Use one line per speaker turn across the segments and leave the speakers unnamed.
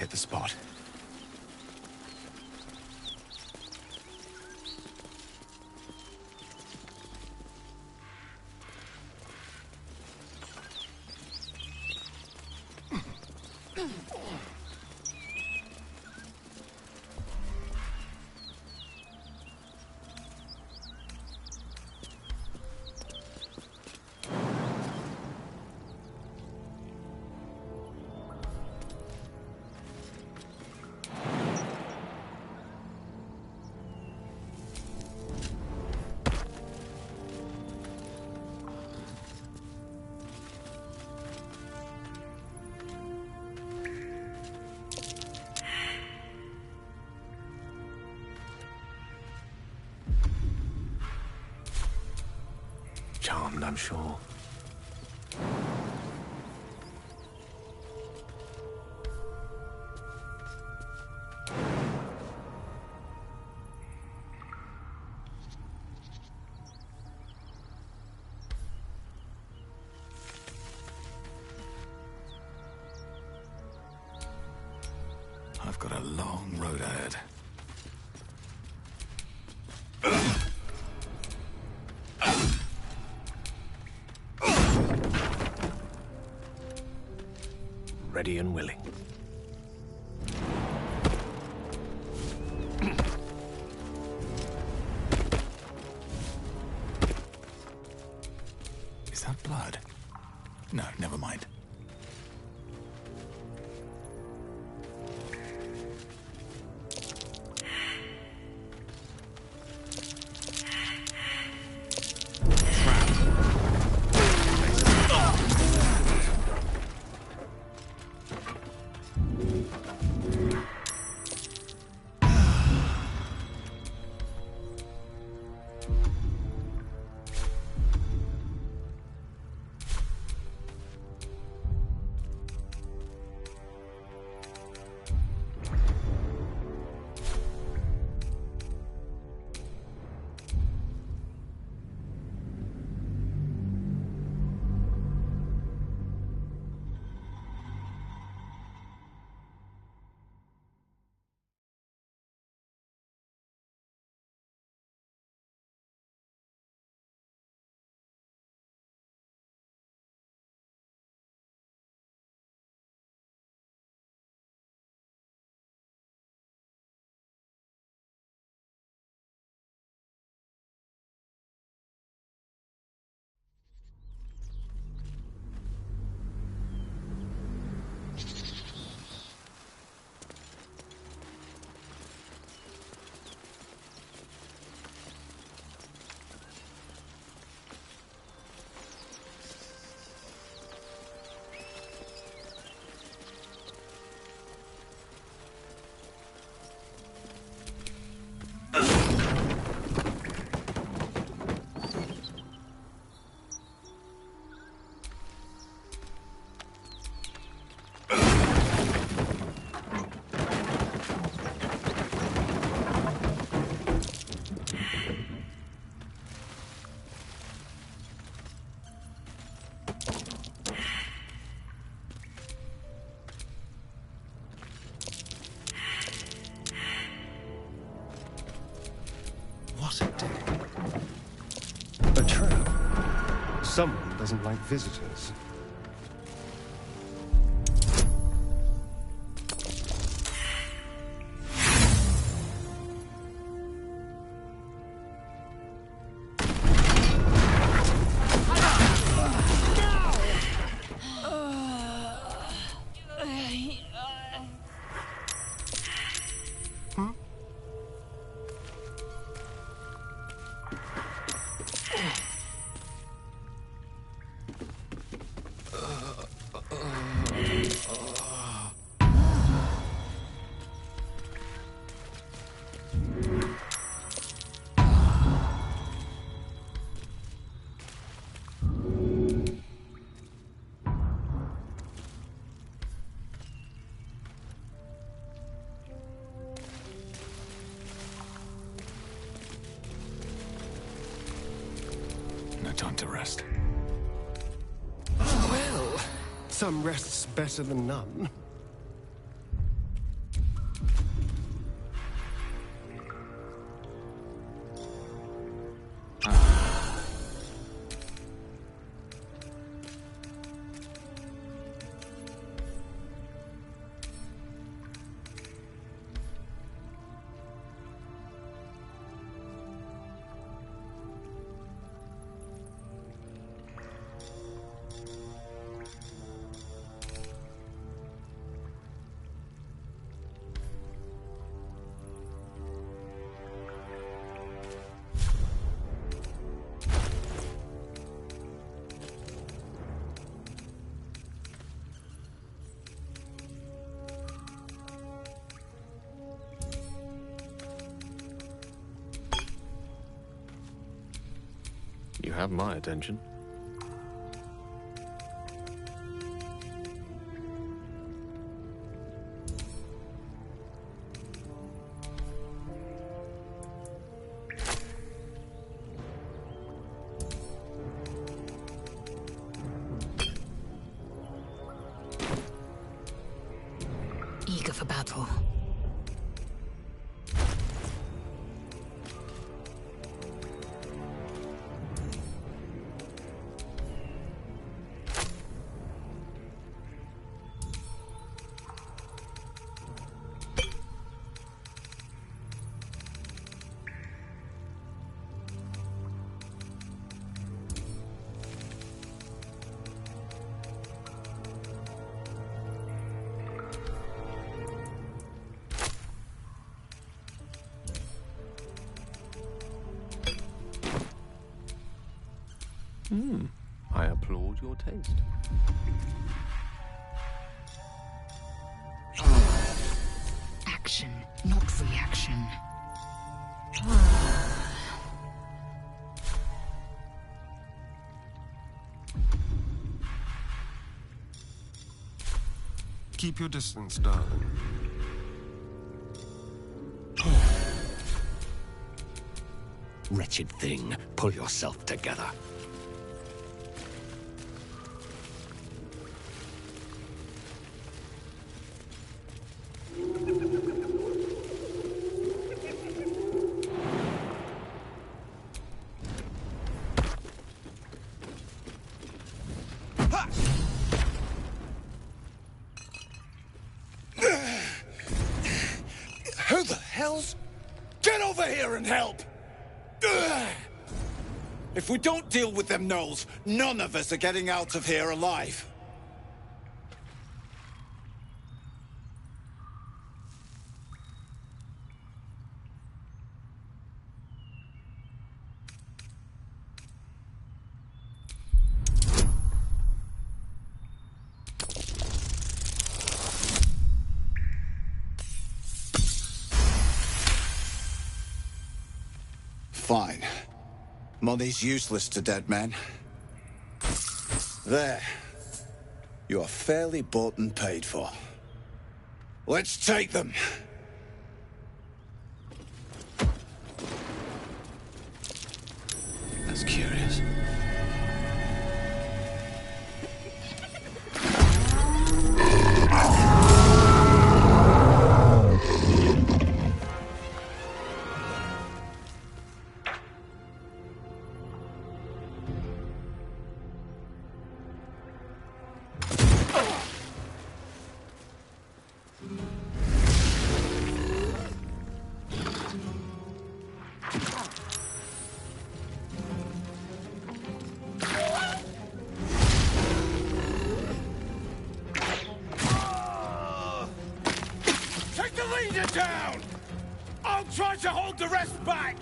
hit the spot. Charmed, I'm sure. I've got a long road ahead. Ready and willing. Is that blood? No, never mind. What's it doing? A trap. Someone doesn't like visitors. Time to rest. Well, some rest's better than none. have my attention.
Eager for battle.
I applaud your taste.
Action, not reaction.
Keep your distance, darling.
Wretched thing, pull yourself together.
Who the hell's... Get over here and help! Ugh! If we don't deal with them gnolls, none of us are getting out of here alive. Fine. Money's useless to dead men. There. You are fairly bought and paid for. Let's take them!
That's curious.
Take the leader down! I'll try to hold the rest back!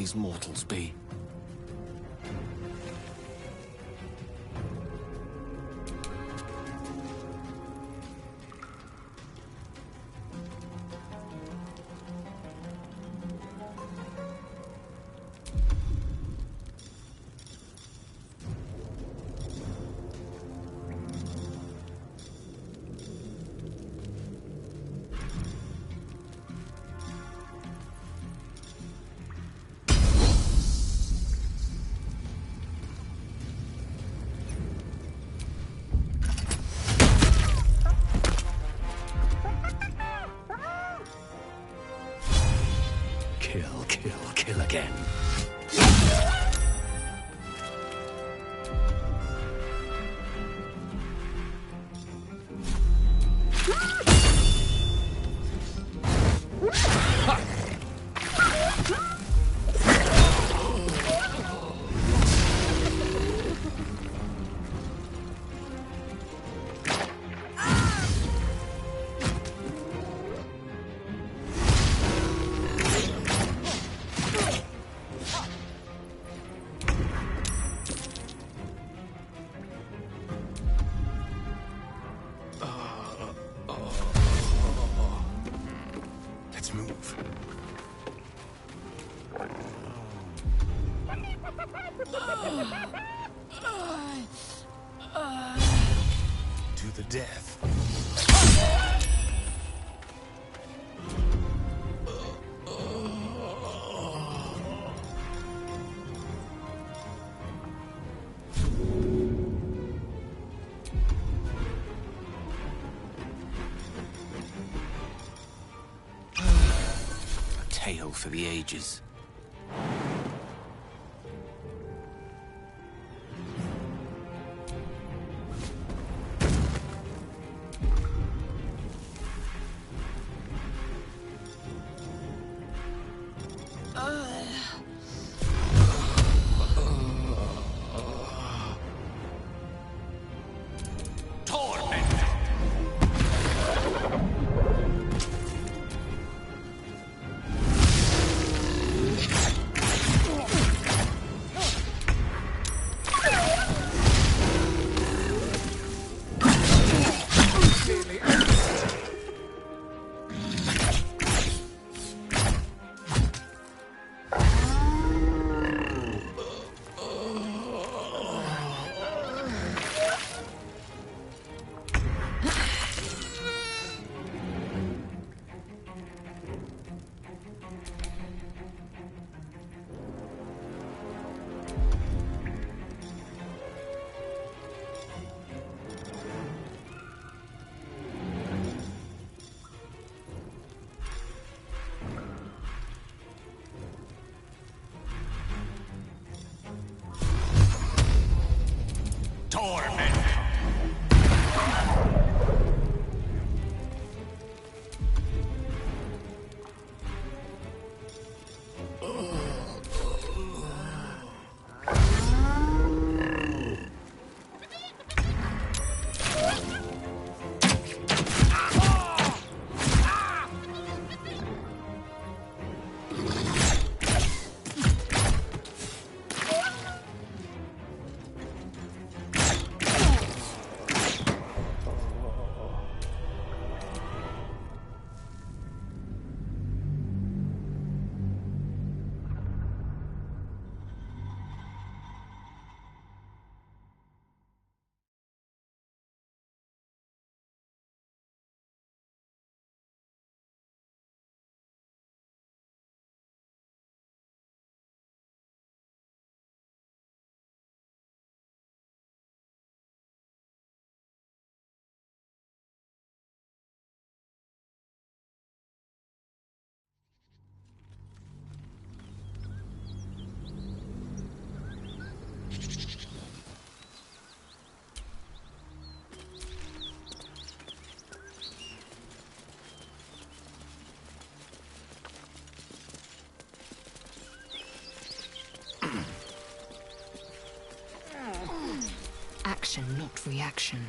these mortals be? Kill, kill, kill again.
Let's move. To the death.
A tale for the ages. Torment!
Action, not reaction.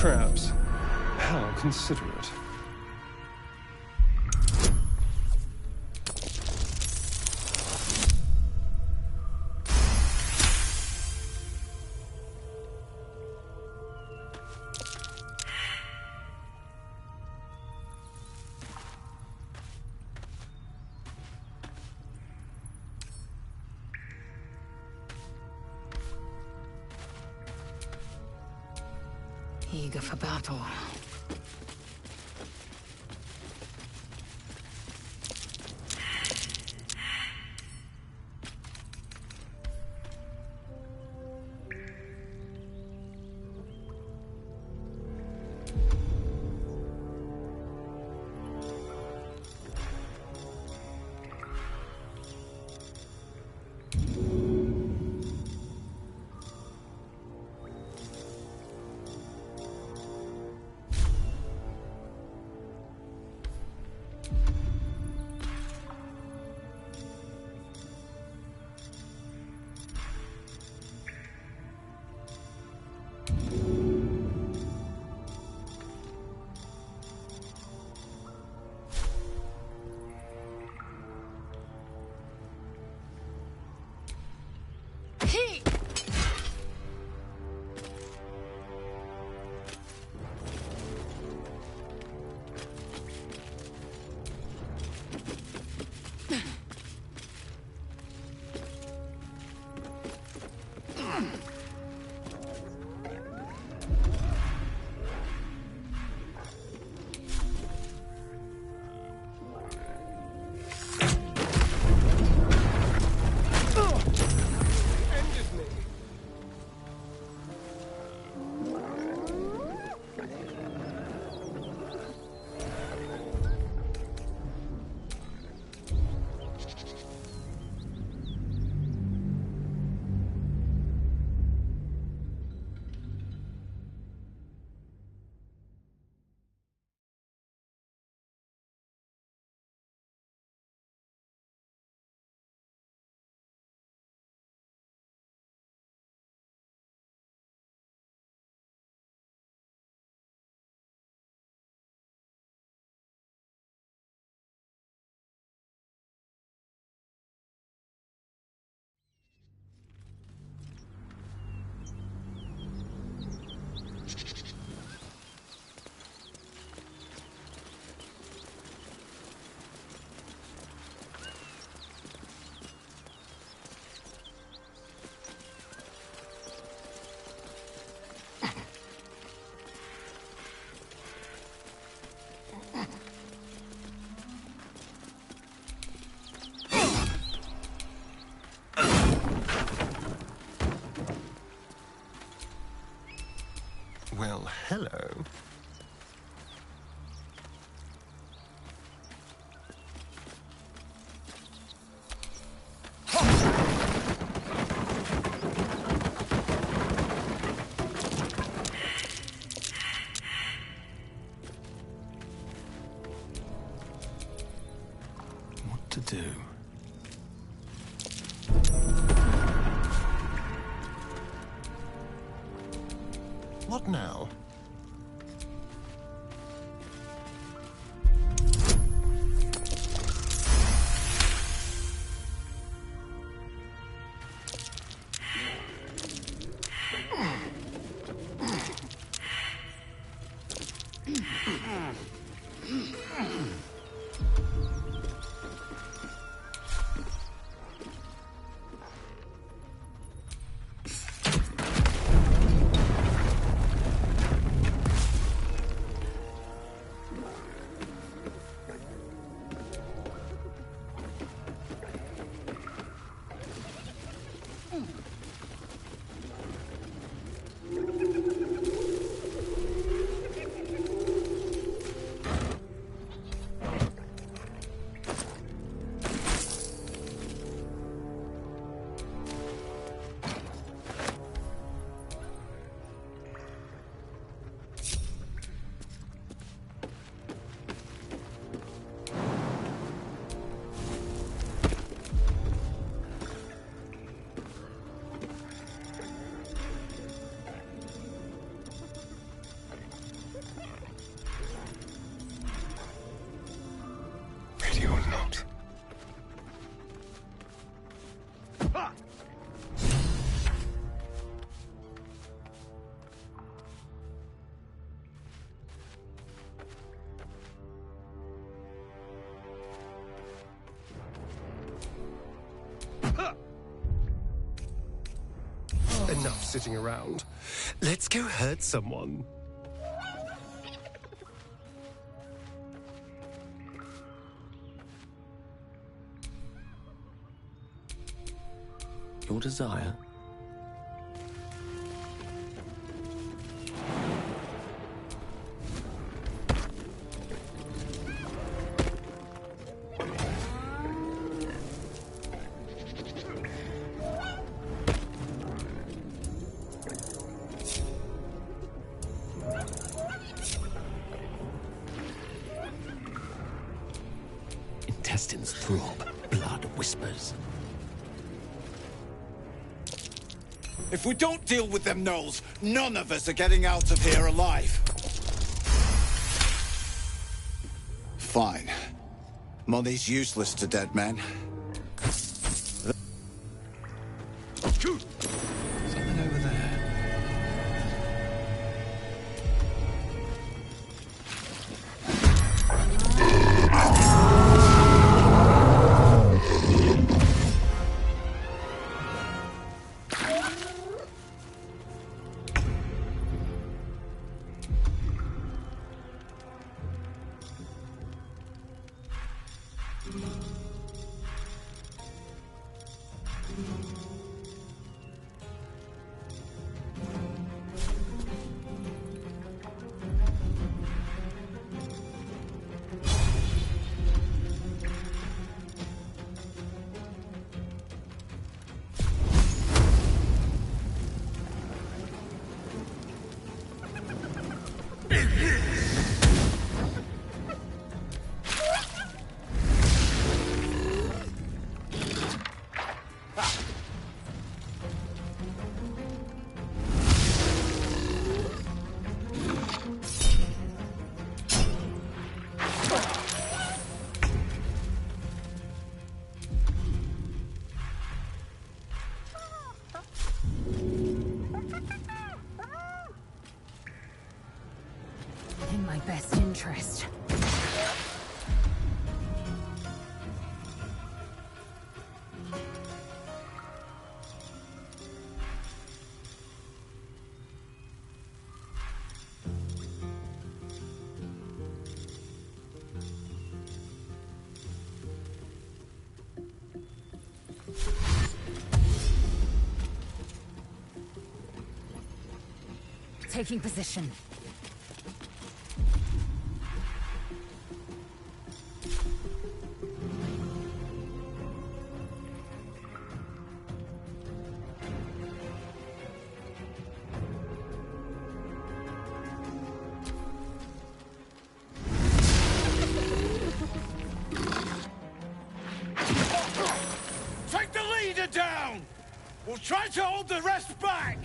traps. How considerate.
Eager for battle.
Well, hello.
What to do?
What now? Enough sitting around. Let's go hurt someone.
Your desire? Intestines throb, blood whispers.
If we don't deal with them gnolls, none of us are getting out of here alive. Fine. Money's useless to dead men.
Something over there.
In my best interest. Taking position.
Take the leader down! We'll try to hold the rest back!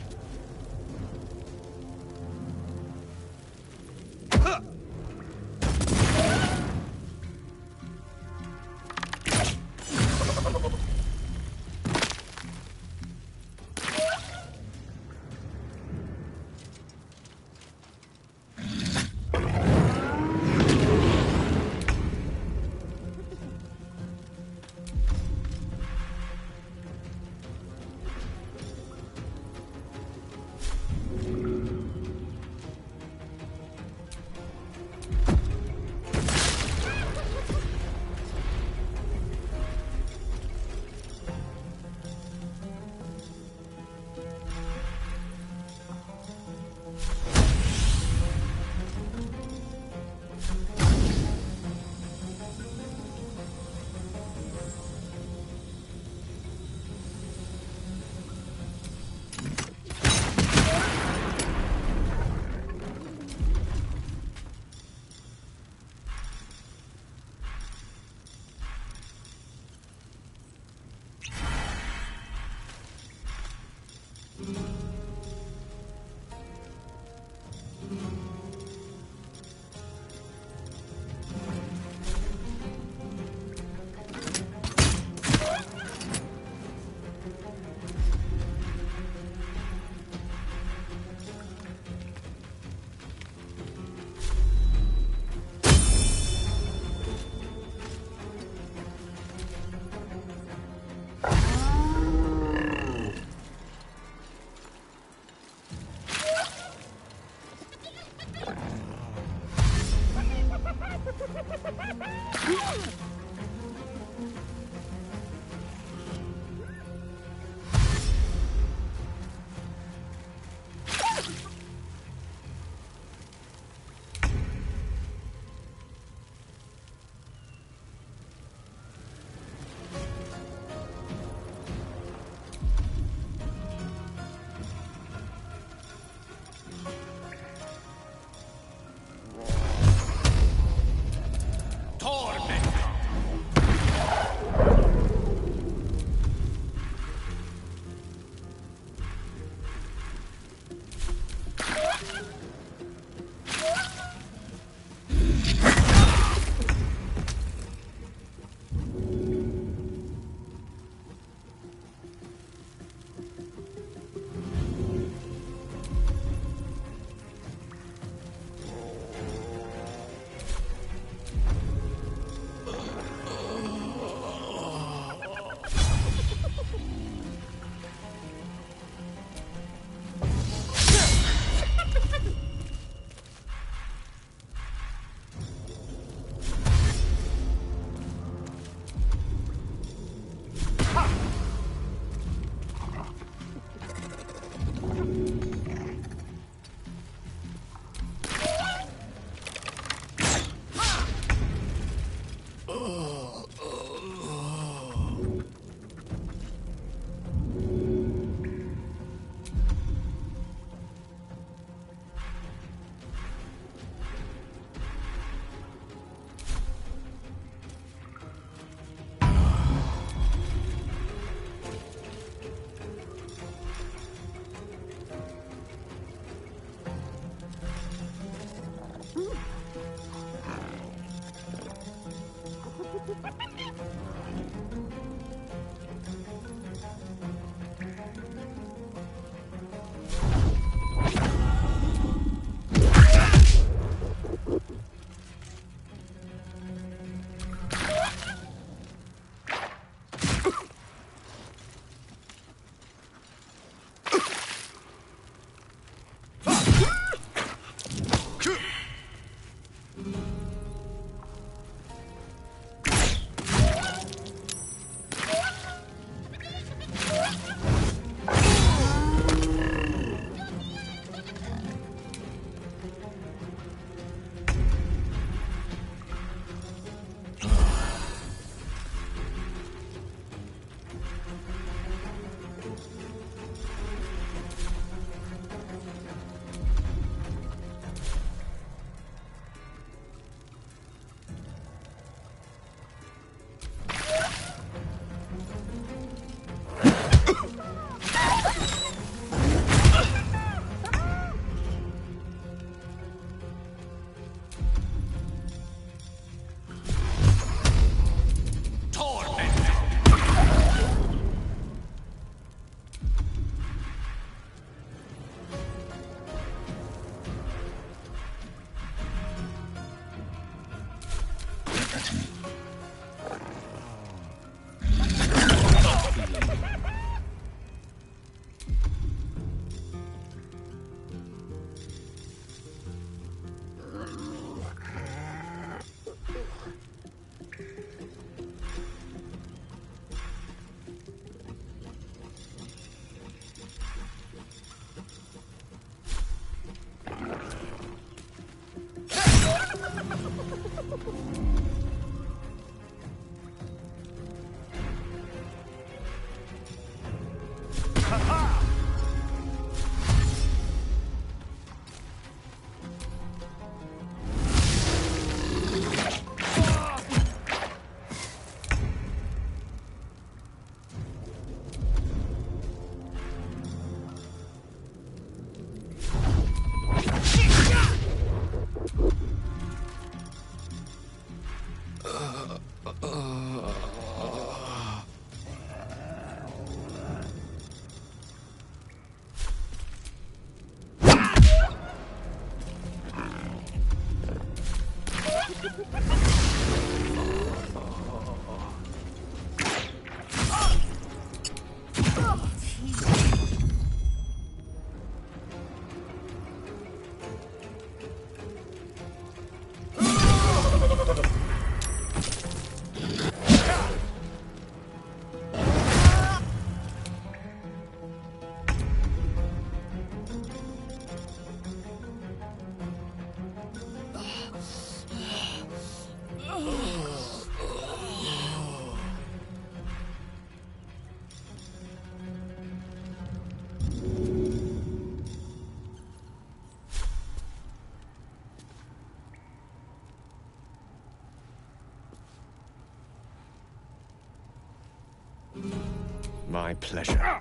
my pleasure.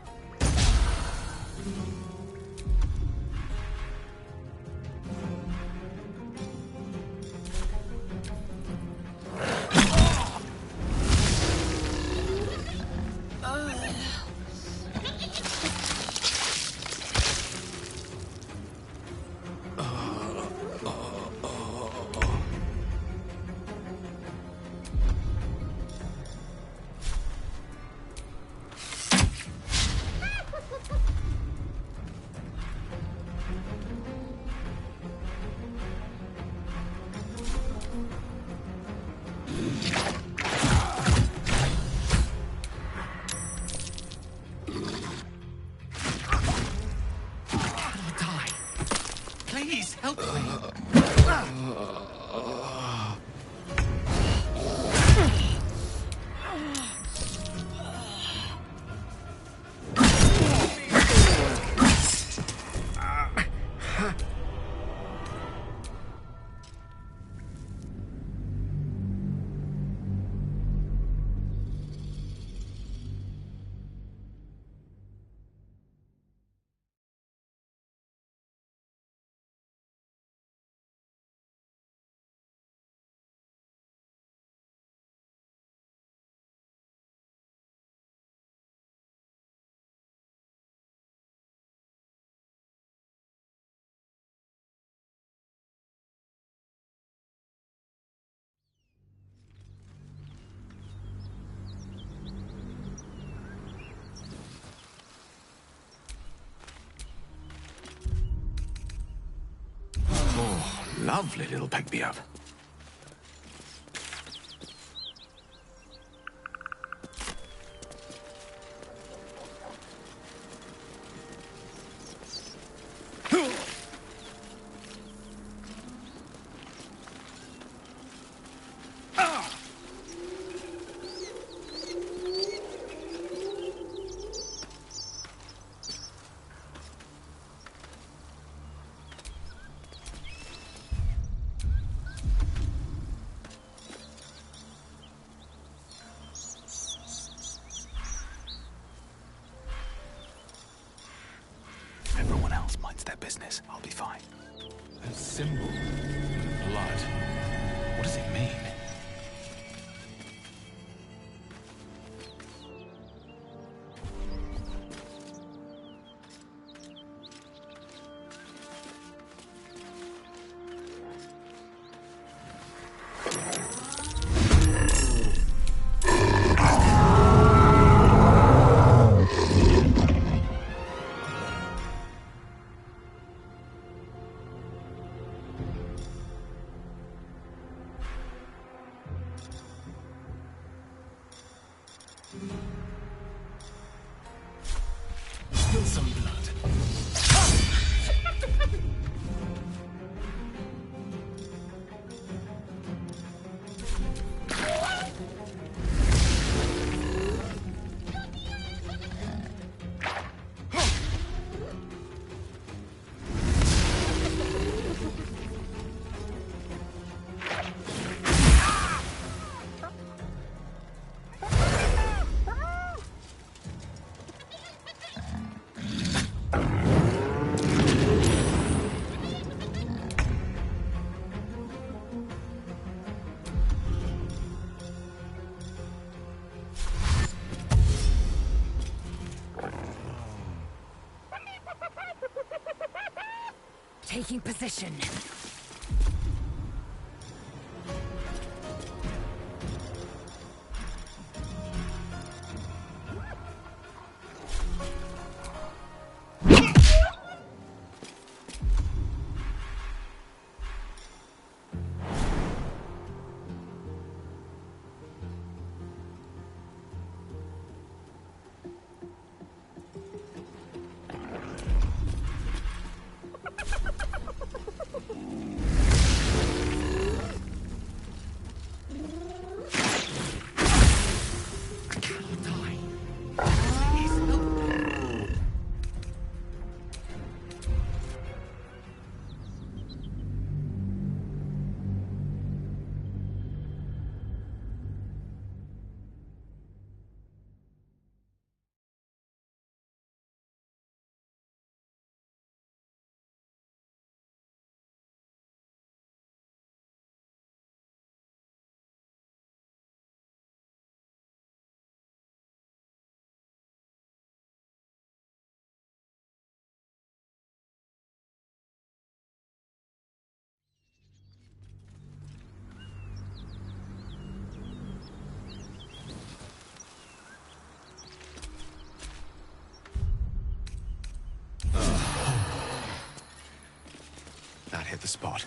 Please, help me.
Lovely little pick-me-up. Everyone else minds their business. I'll be fine.
A symbol. Blood. What does it mean? Still some blood.
Taking position.
That hit the spot.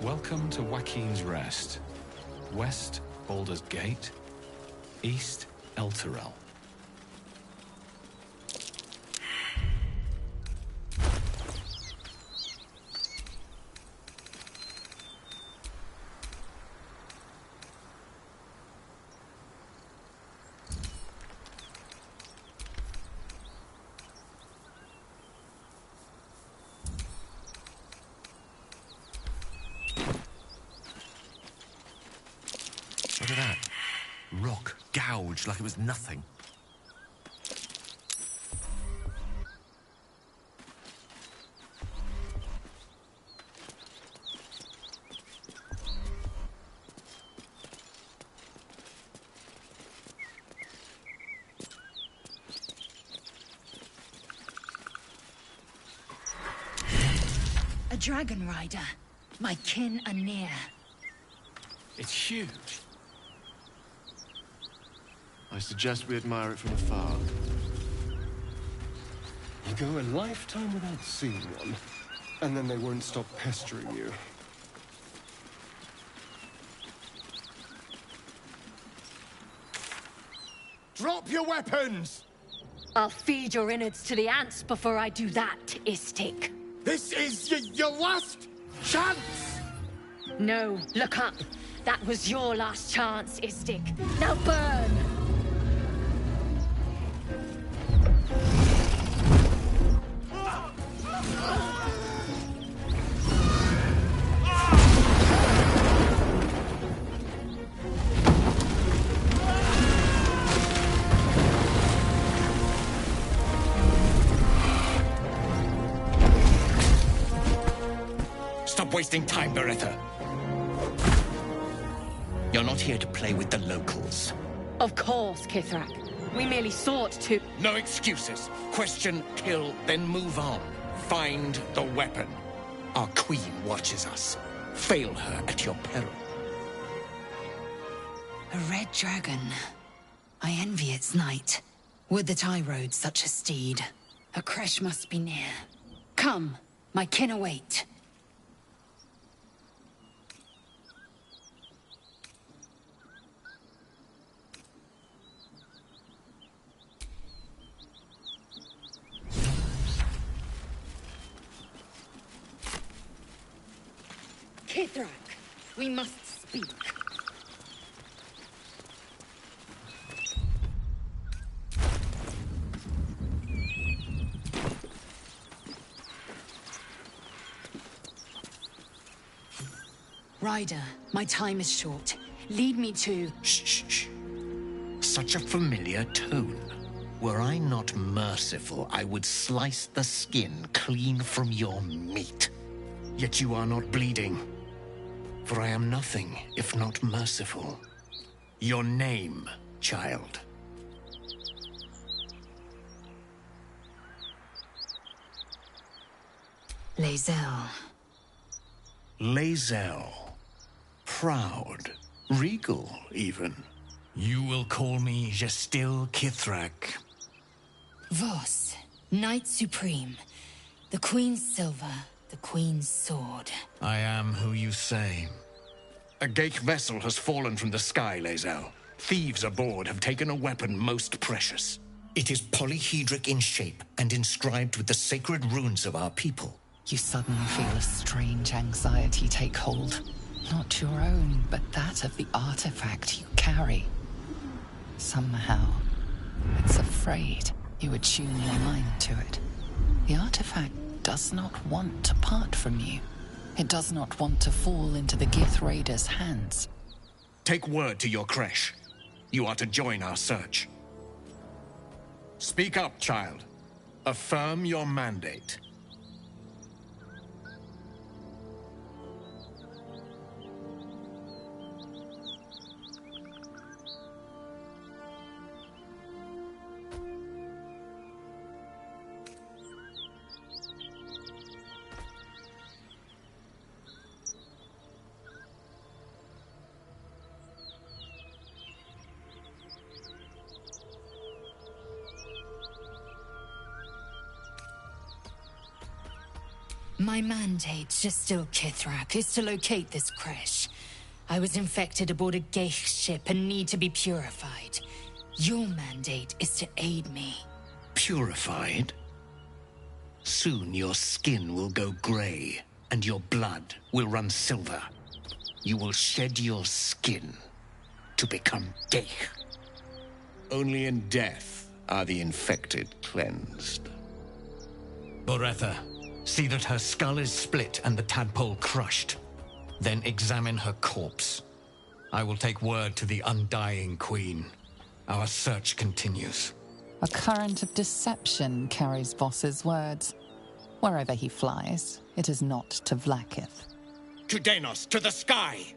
Welcome to Joaquin's Rest. West, Baldur's Gate. East, Elturel.
Look at that. Rock gouged like it was nothing.
A dragon rider. My kin are near.
It's huge.
I suggest we admire it from afar. You go a lifetime without seeing one, and then they won't stop pestering you.
Drop your weapons!
I'll feed your innards to the ants before I do that, Istik.
This is your last chance!
No, look up. That was your last chance, Istik. Now burn!
Stop wasting time, Beretta. You're not here to play with the locals.
Of course, Kithrak. We merely sought to...
No excuses. Question, kill, then move on. Find the weapon. Our queen watches us. Fail her at your peril.
A red dragon. I envy its knight. Would that I rode such a steed. A crash must be near. Come, my kin await.
Kithrak, we must speak.
Ryder, my time is short. Lead me to...
Shh. Such a familiar tone. Were I not merciful, I would slice the skin clean from your meat.
yet you are not bleeding. For I am nothing if not merciful. Your name, child.
Lae'zel.
Lae'zel. Proud. Regal, even. You will call me Gestil Kithrak.
Voss, Knight Supreme. The Queen's silver, the Queen's sword.
I am who you say. A Geich vessel has fallen from the sky, Lae'zel. Thieves aboard have taken a weapon most precious. It is polyhedric in shape and inscribed with the sacred runes of our people.
You suddenly feel a strange anxiety take hold. Not your own, but that of the artifact you carry. Somehow, it's afraid you attune your mind to it. The artifact does not want to part from you. It does not want to fall into the Gith Raiders' hands.
Take word to your creche. You are to join our search. Speak up, child. Affirm your mandate.
My mandate, Gestil Kithrak, is to locate this creche. I was infected aboard a Geich ship and need to be purified. Your mandate is to aid me.
Purified? Soon your skin will go grey, and your blood will run silver. You will shed your skin to become Geich. Only in death are the infected cleansed. Boretha, see that her skull is split and the tadpole crushed. Then examine her corpse. I will take word to the undying queen. Our search continues.
A current of deception carries Voss's words. Wherever he flies, it is not to Vlaakith.
To Denos, to the sky!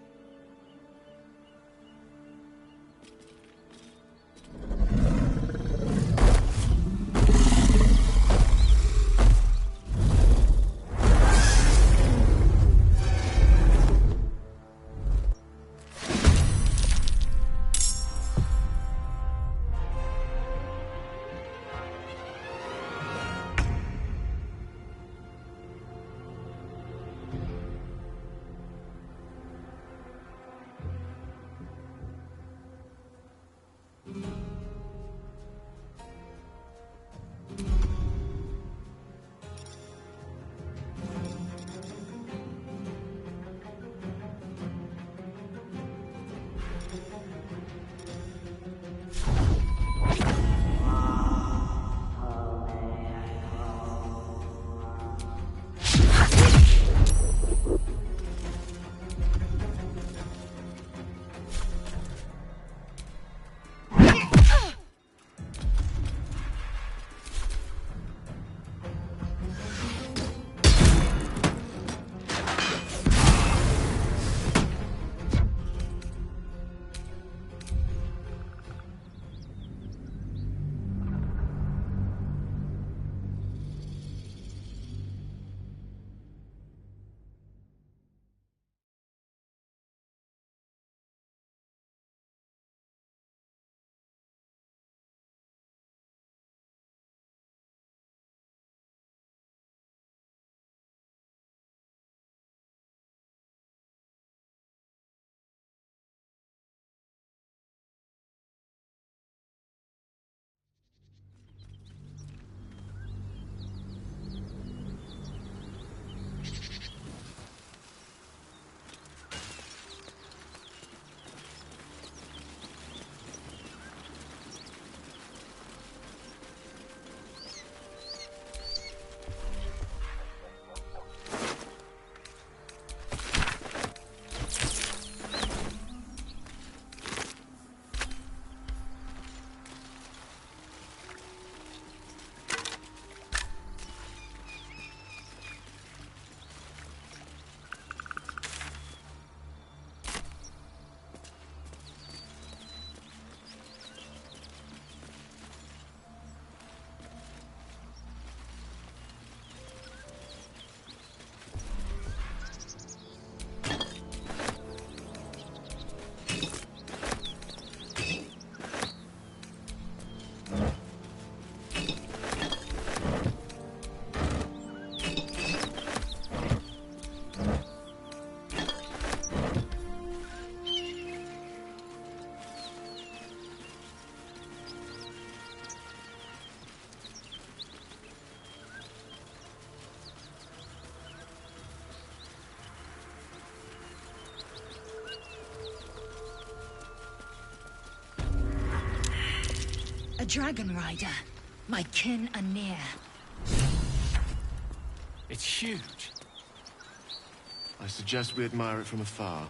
dragon rider. My kin are near.
It's huge.
I suggest we admire it from afar.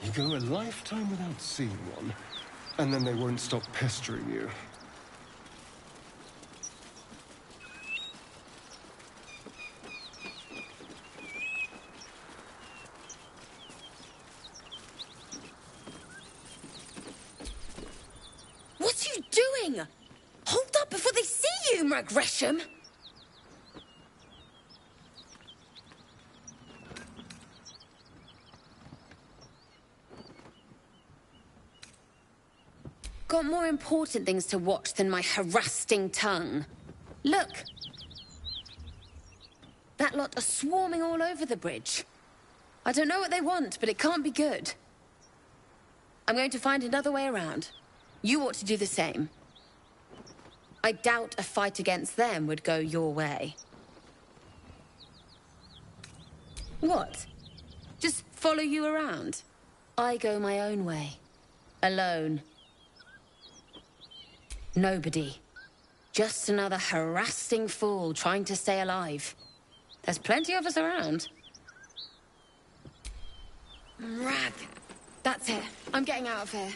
You go a lifetime without seeing one, and then they won't stop pestering you.
What are you doing? Hold up before they see you, Gresham. Got more important things to watch than my harassing tongue. Look. That lot are swarming all over the bridge. I don't know what they want, but it can't be good. I'm going to find another way around. You ought to do the same. I doubt a fight against them would go your way. What? Just follow you around? I go my own way. Alone. Nobody. Just another harassing fool trying to stay alive. There's plenty of us around. Rag. That's it. I'm getting out of here.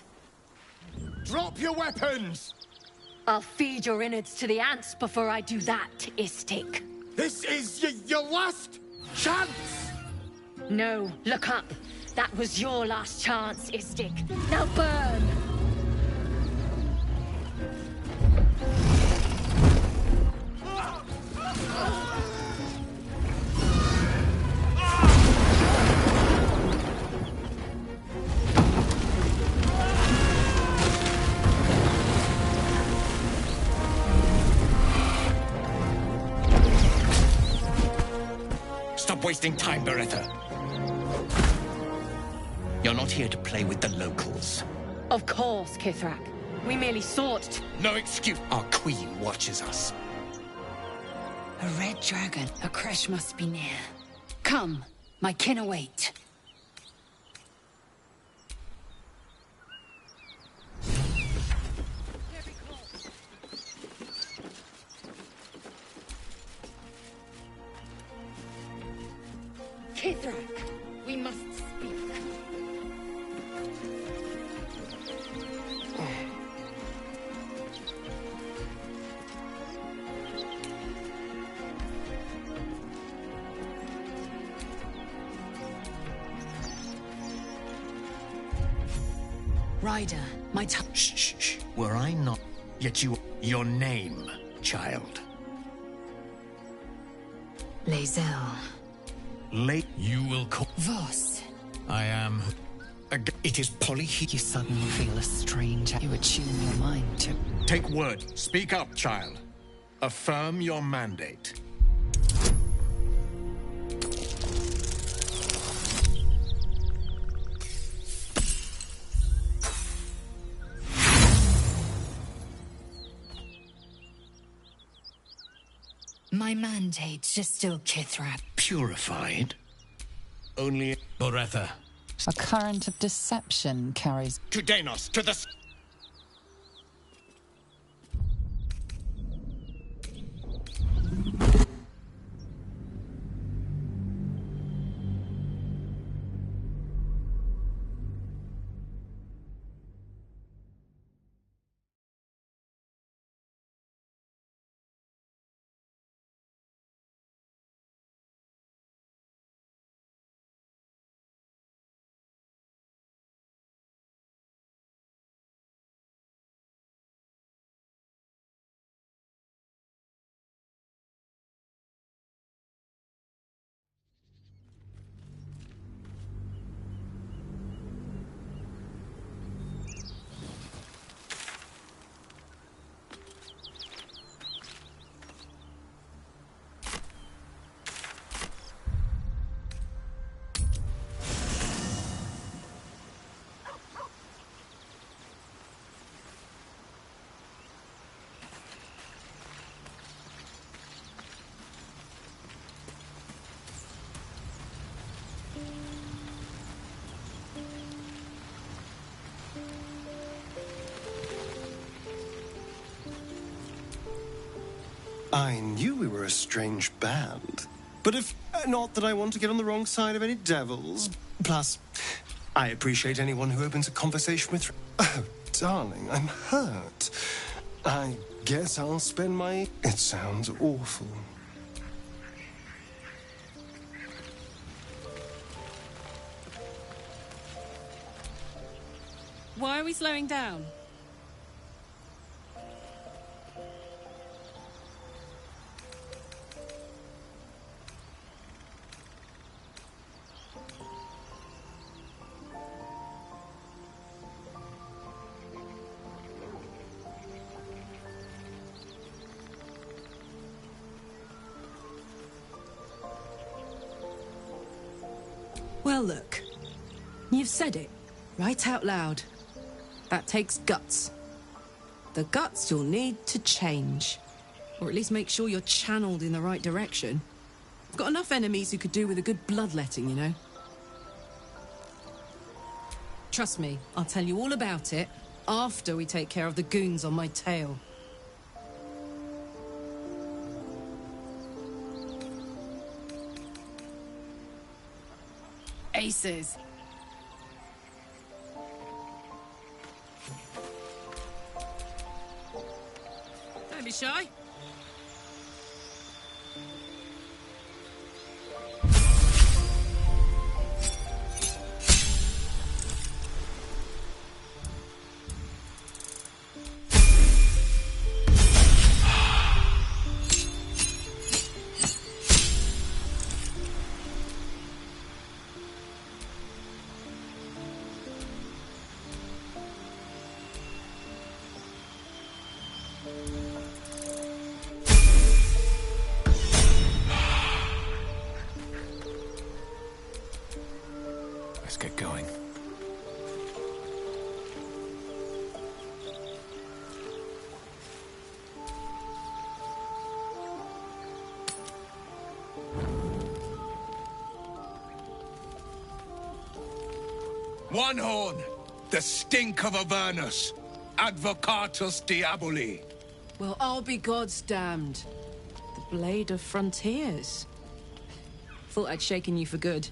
Drop your weapons!
I'll feed your innards to the ants before I do that, Istik.
This is your last chance!
No, look up. That was your last chance, Istik. Now burn!
Stop wasting time, Beretta. You're not here to play with the locals.
Of course, Kithrak. We merely sought to...
No excuse. Our queen watches us.
A red dragon. A crash must be near. Come, my kin await. Kithrak, we must speak. Ryder, my time.
Shh, shh, shh. Were I not... Yet you... Your name, child.
Lae'zel.
You will call...
Voss.
I am...
It is polyhe...
You suddenly feel a strange... You attune your mind to...
Take word. Speak up, child. Affirm your mandate.
My mandates are still Kithrak.
Purified? Only...
Beretta.
A current of deception carries...
To Danos, to the...
I knew we were a strange band. But if... not that I want to get on the wrong side of any devils. Plus, I appreciate anyone who opens a conversation with... Oh, darling, I'm hurt. I guess I'll spend my... It sounds awful.
Why are we slowing down? Well, look. You've said it, right out loud. That takes guts. The guts you'll need to change. Or at least make sure you're channeled in the right direction. I've got enough enemies who could do with a good bloodletting, you know? Trust me, I'll tell you all about it after we take care of the goons on my tail. Aces. Don't be shy.
Let's get going.
One horn, the stink of Avernus, Advocatus Diaboli.
Well, I'll be God's damned. The Blade of Frontiers. Thought I'd shaken you for good.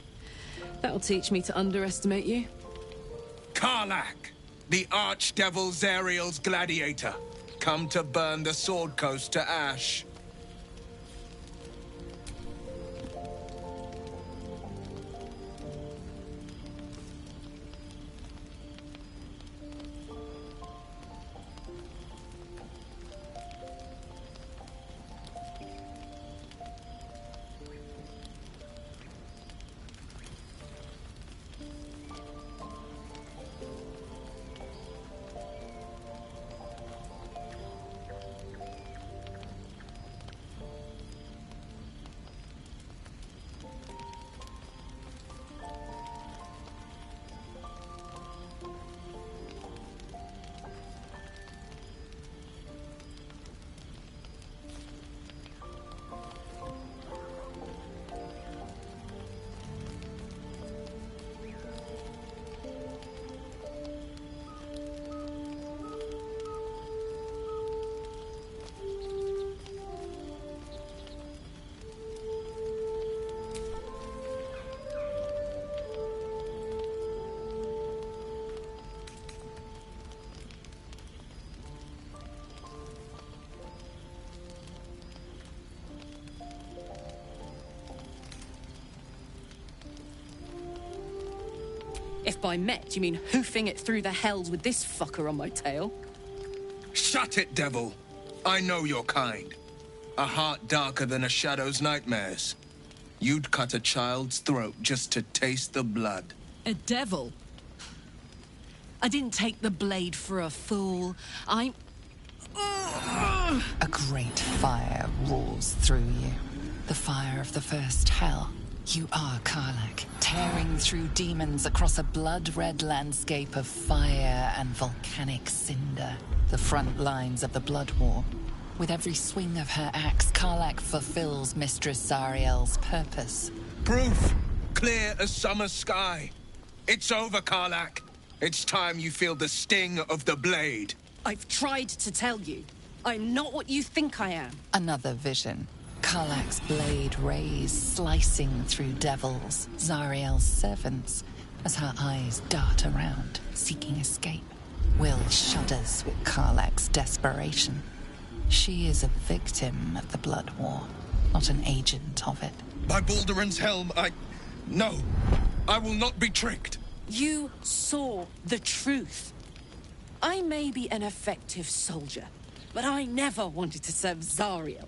That'll teach me to underestimate you.
Karlach, the Archdevil Zariel's gladiator, come to burn the Sword Coast to ash.
If by met you mean hoofing it through the hells with this fucker on my tail.
Shut it, devil. I know your kind. A heart darker than a shadow's nightmares. You'd cut a child's throat just to taste the blood.
A devil? I didn't take the blade for a fool. I'm...
A great fire roars through you. The fire of the first hell. You are Karlach, tearing through demons across a blood-red landscape of fire and volcanic cinder. The front lines of the Blood War. With every swing of her axe, Karlach fulfills Mistress Zariel's purpose.
Proof! Clear as summer sky. It's over, Karlach. It's time you feel the sting of the blade.
I've tried to tell you. I'm not what you think I am.
Another vision. Karlach's blade rays slicing through devils, Zariel's servants, as her eyes dart around, seeking escape. Will shudders with Karlach's desperation. She is a victim of the Blood War, not an agent of it.
By Balduran's helm, No, I will not be tricked.
You saw the truth. I may be an effective soldier, but I never wanted to serve Zariel.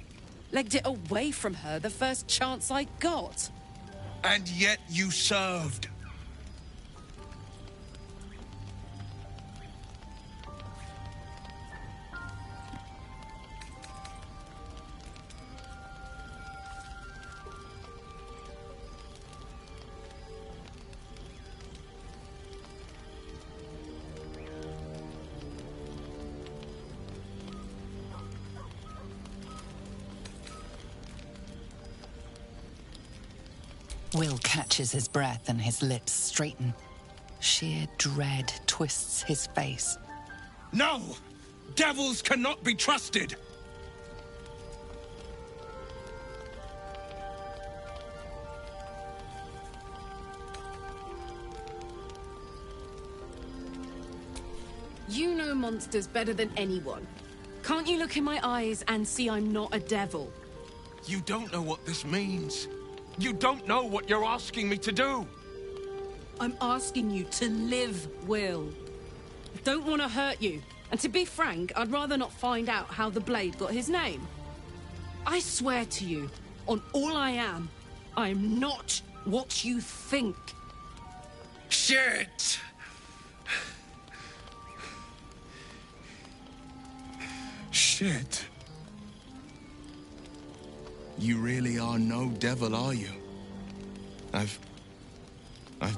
Legged it away from her the first chance I got.
And yet you served.
Will catches his breath and his lips straighten. Sheer dread twists his face.
No! Devils cannot be trusted!
You know monsters better than anyone. Can't you look in my eyes and see I'm not a devil?
You don't know what this means. You don't know what you're asking me to do.
I'm asking you to live, Will. I don't want to hurt you. And to be frank, I'd rather not find out how the Blade got his name. I swear to you, on all I am not what you think.
Shit! Shit. You really are no devil, are you? I've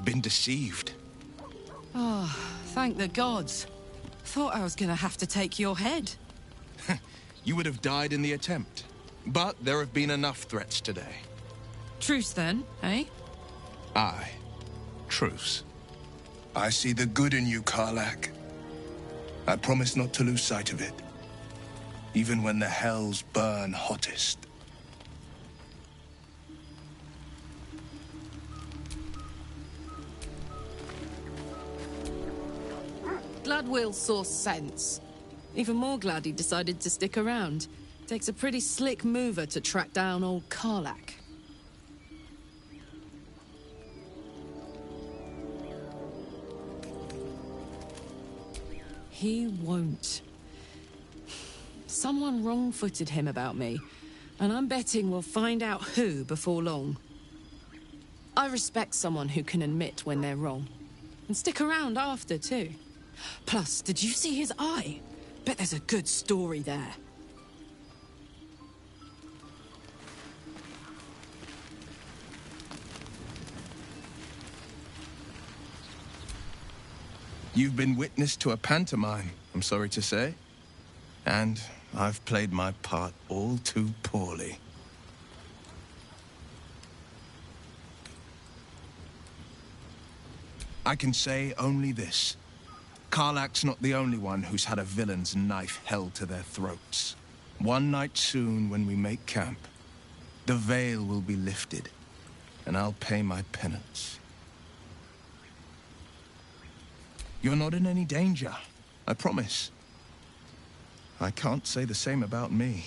been deceived.
Oh, thank the gods. Thought I was gonna have to take your head.
You would have died in the attempt. But there have been enough threats today.
Truce then, eh?
Aye. Truce. I see the good in you, Karlach. I promise not to lose sight of it. Even when the hells burn hottest.
Glad Will saw sense. Even more glad he decided to stick around. Takes a pretty slick mover to track down old Karlach. He won't. Someone wrong-footed him about me, and I'm betting we'll find out who before long. I respect someone who can admit when they're wrong. And stick around after, too. Plus, did you see his eye? Bet there's a good story there.
You've been witness to a pantomime, I'm sorry to say. And I've played my part all too poorly. I can say only this. Karlach's not the only one who's had a villain's knife held to their throats. One night soon, when we make camp, the veil will be lifted, and I'll pay my penance. You're not in any danger, I promise. I can't say the same about me.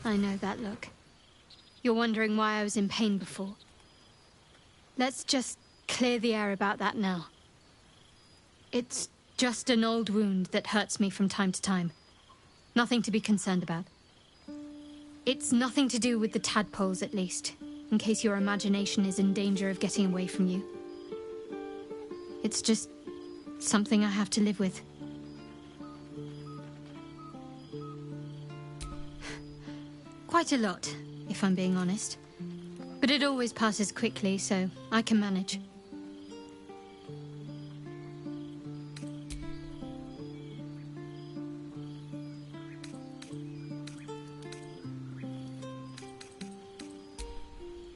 I know that look. You're wondering why I was in pain before. Let's just clear the air about that now. It's just an old wound that hurts me from time to time. Nothing to be concerned about. It's nothing to do with the tadpoles, at least, in case your imagination is in danger of getting away from you. It's just something I have to live with. Quite a lot, if I'm being honest. But it always passes quickly, so I can manage.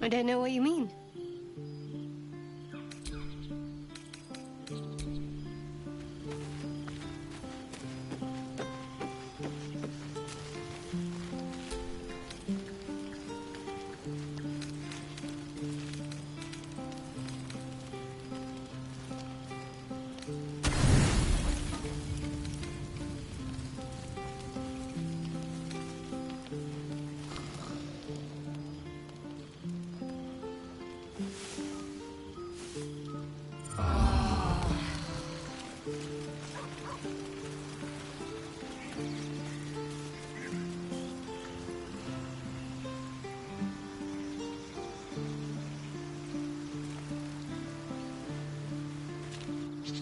I don't know what you mean.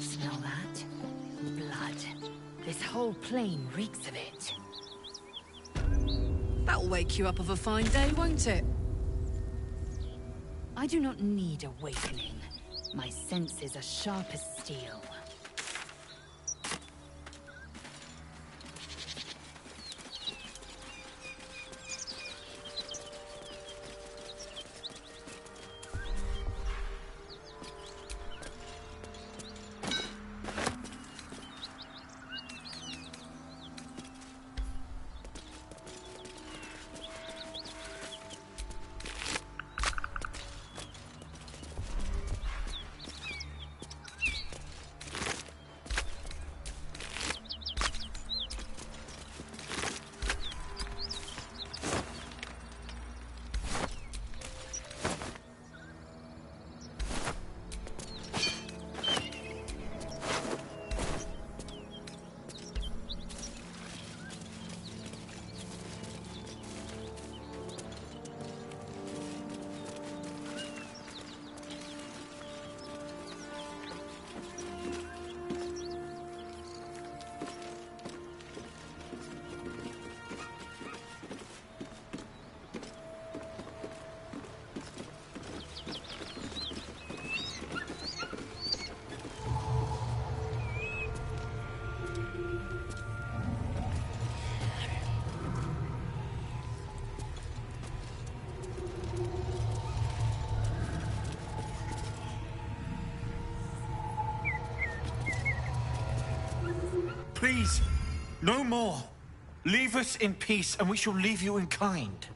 Smell that? Blood. This whole plain reeks of it.
That'll wake you up of a fine day, won't it?
I do not need awakening. My senses are sharp as steel.
Please, no more. Leave us in peace, and we shall leave you in kind.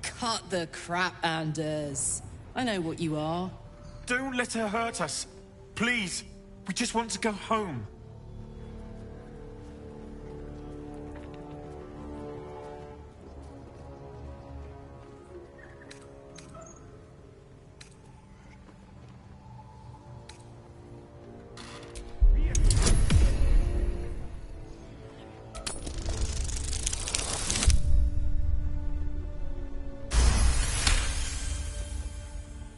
Cut the crap, Anders. I know what you are.
Don't let her hurt us. Please, we just want to go home.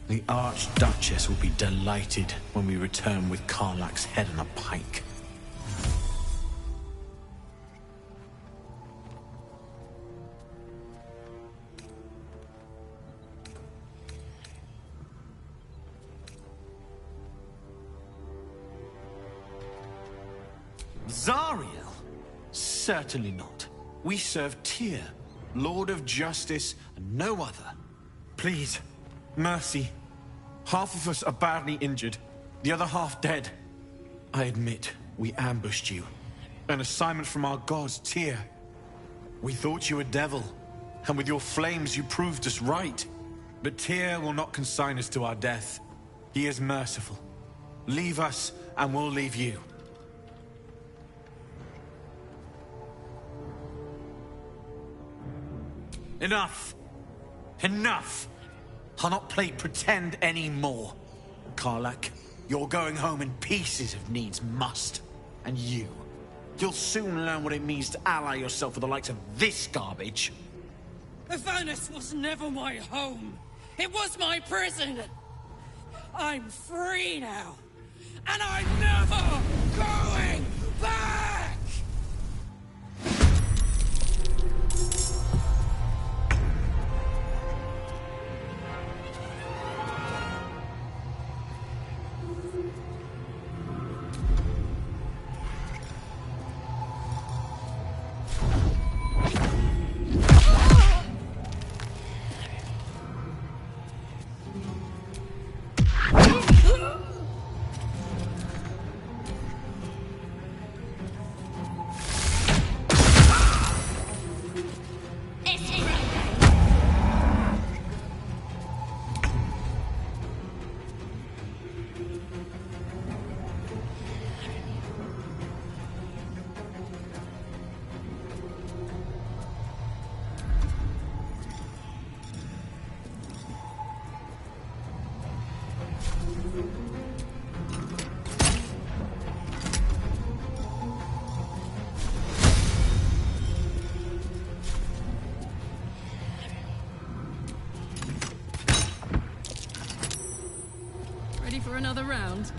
The Archduchess will be delighted when we return with Karlach's head on a pike. Zariel? Certainly not. We serve Tyr, Lord of Justice, and no other. Please, mercy. Half of us are badly injured, the other half dead. I admit, we ambushed you. An assignment from our gods, Tyr. We thought you a devil, and with your flames you proved us right. But Tyr will not consign us to our death. He is merciful. Leave us, and we'll leave you. Enough! Enough! I'll not play pretend anymore. Karlach, you're going home in pieces if needs must. And you'll soon learn what it means to ally yourself with the likes of this garbage.
Avernus was never my home. It was my prison. I'm free now. And I'm never going back!
another round?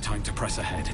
Time to press ahead.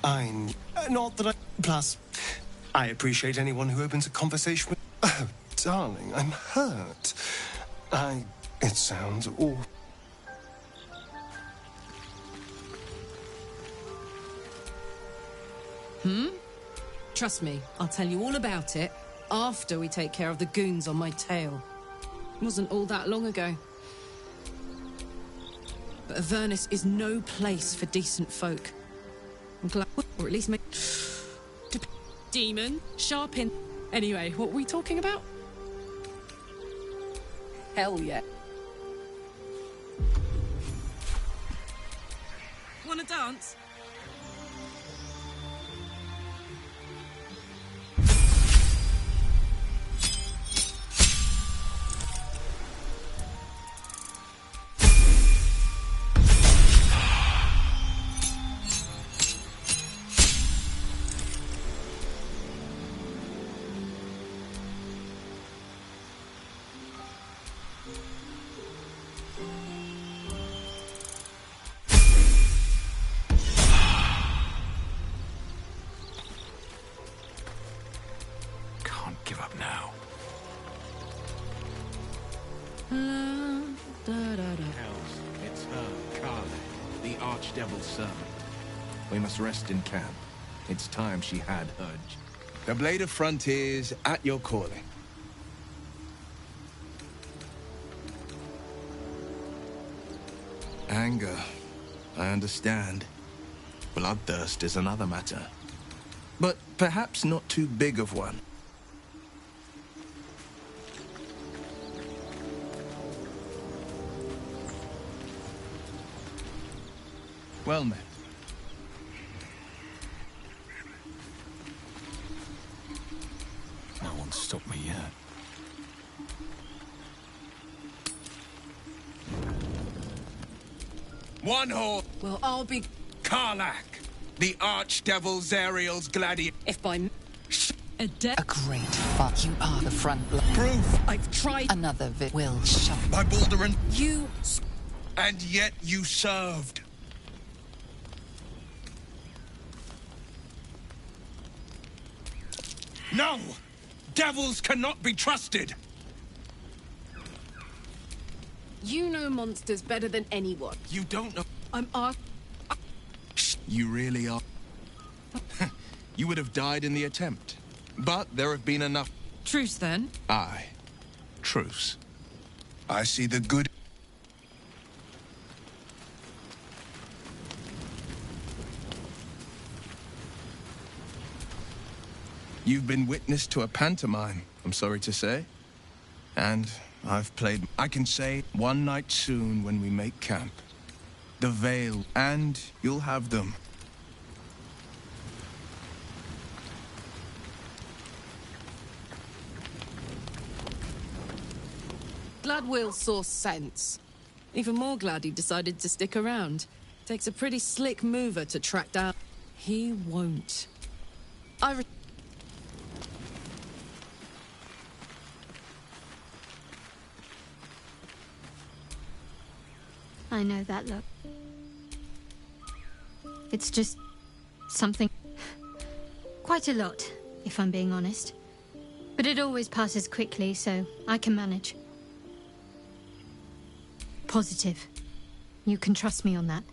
Not that I... Plus, I appreciate anyone who opens a conversation with... Oh, darling, I'm hurt. It sounds awful.
Trust me, I'll tell you all about it after we take care of the goons on my tail. It wasn't all that long ago. But Avernus is no place for decent folk. I'm glad, or at least make... Demon, sharpin... Anyway, what were we talking about? Hell yeah. Wanna dance?
Give up now.
Else, it's her, Carla, the Archdevil's servant. We must rest in camp. It's time she had her. The Blade of Frontiers at your calling. Anger. I understand. Bloodthirst is another matter. But perhaps not too big of one. Well met.
No one's stopped me yet.
One horse.
Well, I'll be...
Karlach, the Archdevil Zariel's gladiator.
If by...
A great fight. You are the front line.
Proof.
I've tried...
Another will shut.
By Baldurin.
You...
And yet you served. No! Devils cannot be trusted!
You know monsters better than anyone.
You don't know...
I'm
You really are... You would have died in the attempt. But there have been enough...
Truce, then?
Aye. Truce. I see the good... You've been witness to a pantomime, I'm sorry to say. And I've played... I can say one night soon when we make camp. The Veil, and you'll have them.
Glad Will saw sense. Even more glad he decided to stick around. Takes a pretty slick mover to track down... He won't.
I know that look. It's just something... quite a lot, if I'm being honest. But it always passes quickly, so I can manage. Positive. You can trust me on that.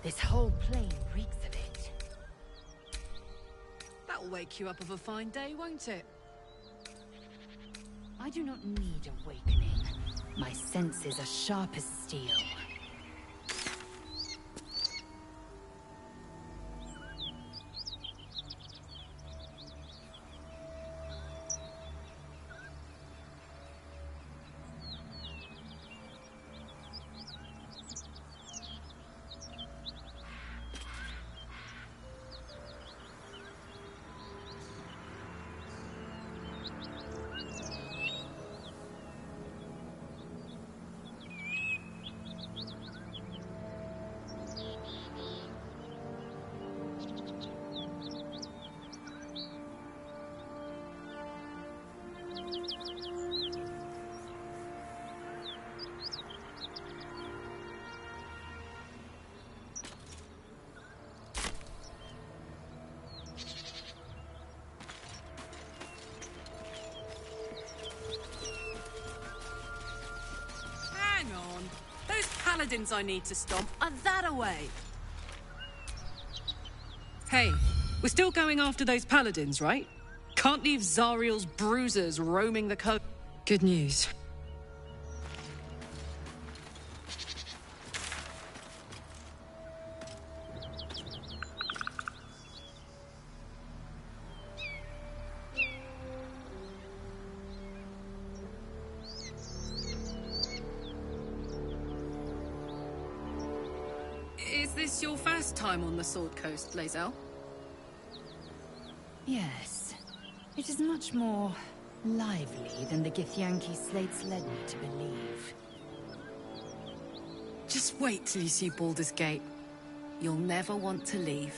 This whole plain reeks of it.
That'll wake you up of a fine day, won't it?
I do not need awakening. My senses are sharp as steel.
Paladins I need to stomp are that away. Hey, we're still going after those paladins, right? Can't leave Zariel's bruisers roaming the coast. Good news. Is this your first time on the Sword Coast, Blazel?
Yes. It is much more lively than the Githyanki slates led me to believe.
Just wait till you see Baldur's Gate. You'll never want to leave.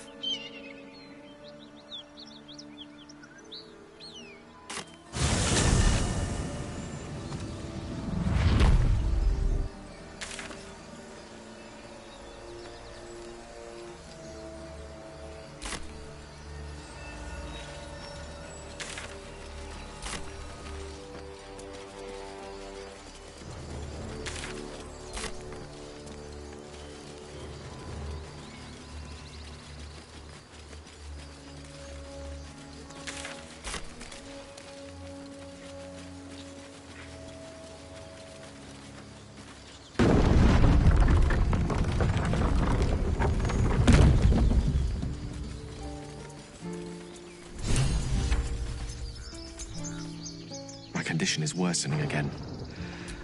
Condition is worsening again.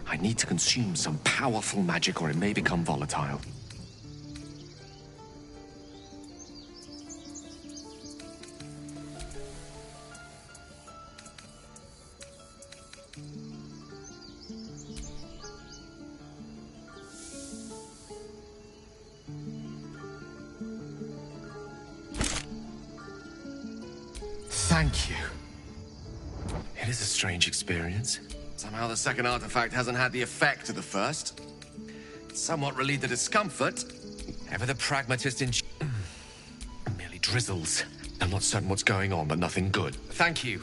I need to consume some powerful magic or it may become volatile. Thank you. It is a strange experience. Somehow the second artifact hasn't had the effect of the first. It's somewhat relieved the discomfort. Ever the pragmatist in... merely drizzles. I'm not certain what's going on, but nothing good. Thank you.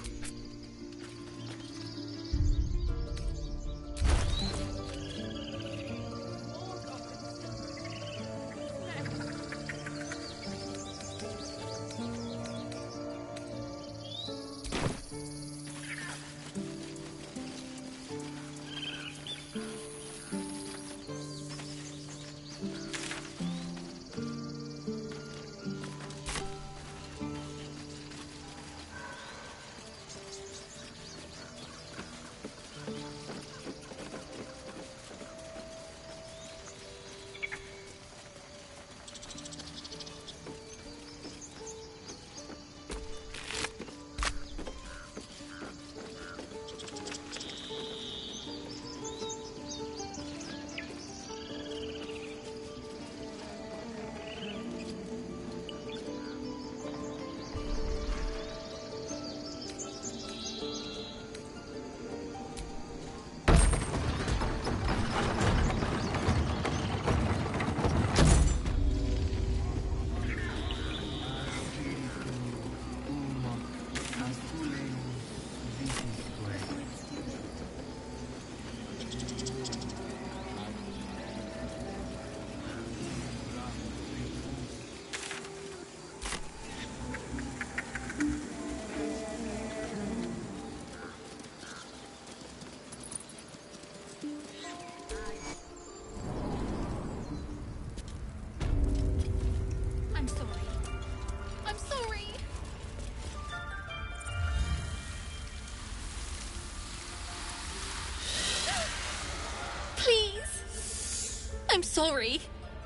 sorry.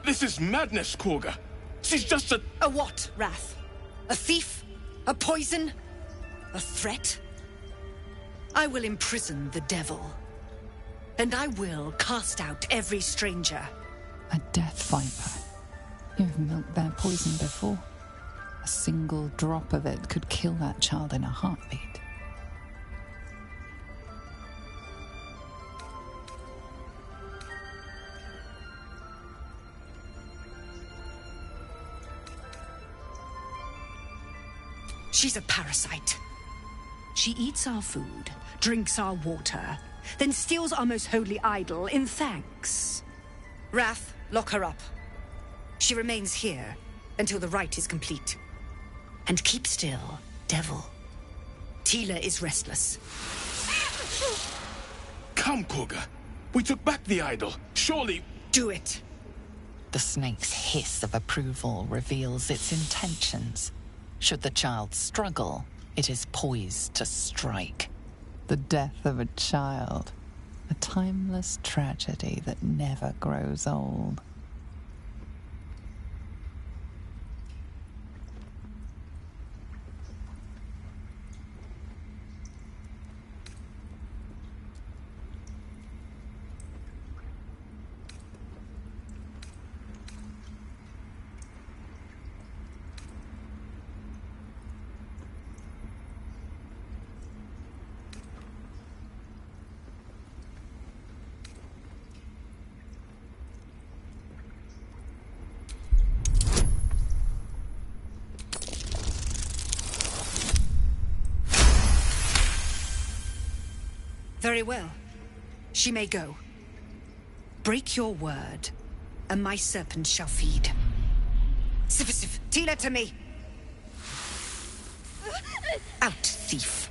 This is madness, Korga. She's just a...
A what, Wrath? A thief? A poison? A threat? I will imprison the devil. And I will cast out every stranger.
A death viper. You've milked their poison before. A single drop of it could kill that child in a heartbeat.
She's a parasite. She eats our food, drinks our water, then steals our most holy idol in thanks. Wrath, lock her up. She remains here until the rite is complete. And keep still, devil. Tila is restless.
Come, Korga. We took back the idol. Surely...
Do it.
The snake's hiss of approval reveals its intentions. Should the child struggle, it is poised to strike. The death of a child. A timeless tragedy that never grows old.
Very well. She may go. Break your word, and my serpent shall feed. Sif, Tila to me! Out, thief.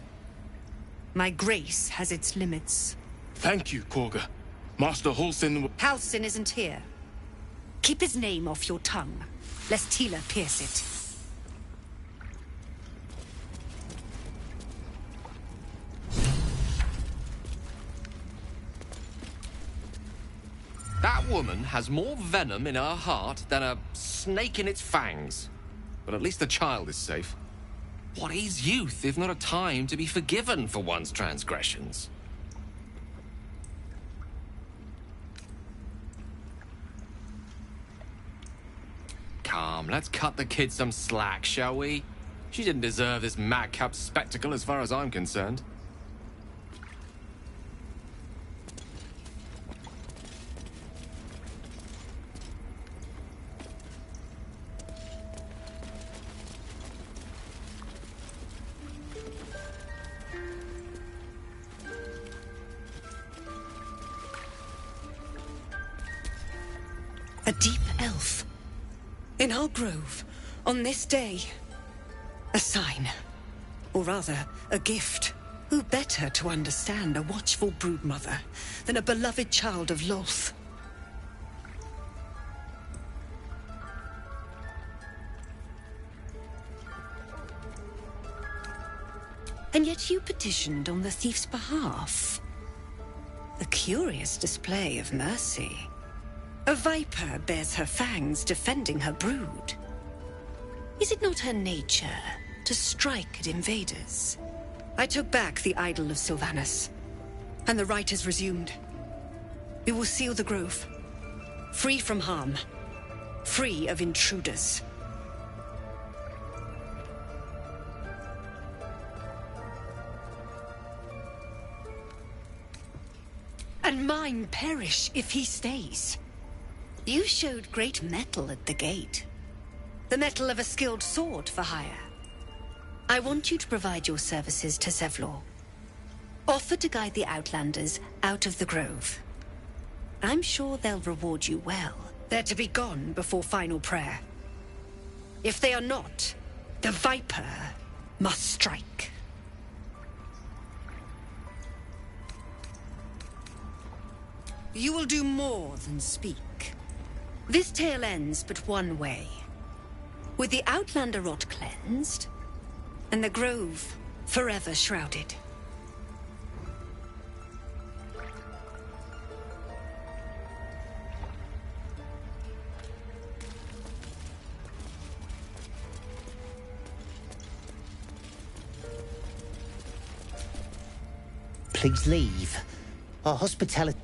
My grace has its limits.
Thank you, Korga. Master Halsin...
Halsin isn't here. Keep his name off your tongue, lest Tila pierce it.
That woman has more venom in her heart than a snake in its fangs. But at least the child is safe. What is youth if not a time to be forgiven for one's transgressions? Come, let's cut the kid some slack, shall we? She didn't deserve this madcap spectacle as far as I'm concerned.
A deep elf. In our grove, on this day. A sign. Or rather, a gift. Who better to understand a watchful broodmother than a beloved child of Lolth? And yet you petitioned on the thief's behalf. A curious display of mercy. A viper bears her fangs defending her brood. Is it not her nature to strike at invaders? I took back the idol of Sylvanus, and the rite is resumed. We will seal the grove, free from harm, free of intruders. And mine perish if he stays. You showed great mettle at the gate. The mettle of a skilled sword for hire. I want you to provide your services to Zevlor. Offer to guide the Outlanders out of the grove. I'm sure they'll reward you well. They're to be gone before final prayer. If they are not, the Viper must strike. You will do more than speak. This tale ends but one way. With the Outlander rot cleansed, and the grove forever shrouded.
Please leave. Our hospitality...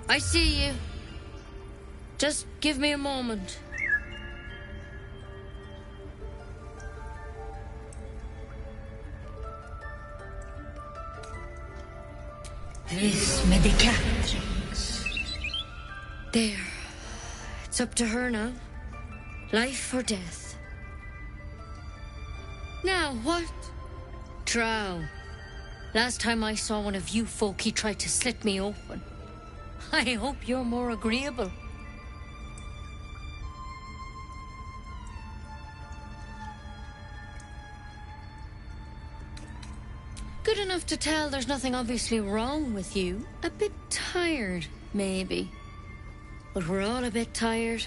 I see you. Just give me a moment.
Vis medicatrix.
There. It's up to her now. Life or death. Now, what? Drow. Last time I saw one of you folk, he tried to slit me open. I hope you're more agreeable. Good enough to tell there's nothing obviously wrong with you. A bit tired, maybe. But we're all a bit tired.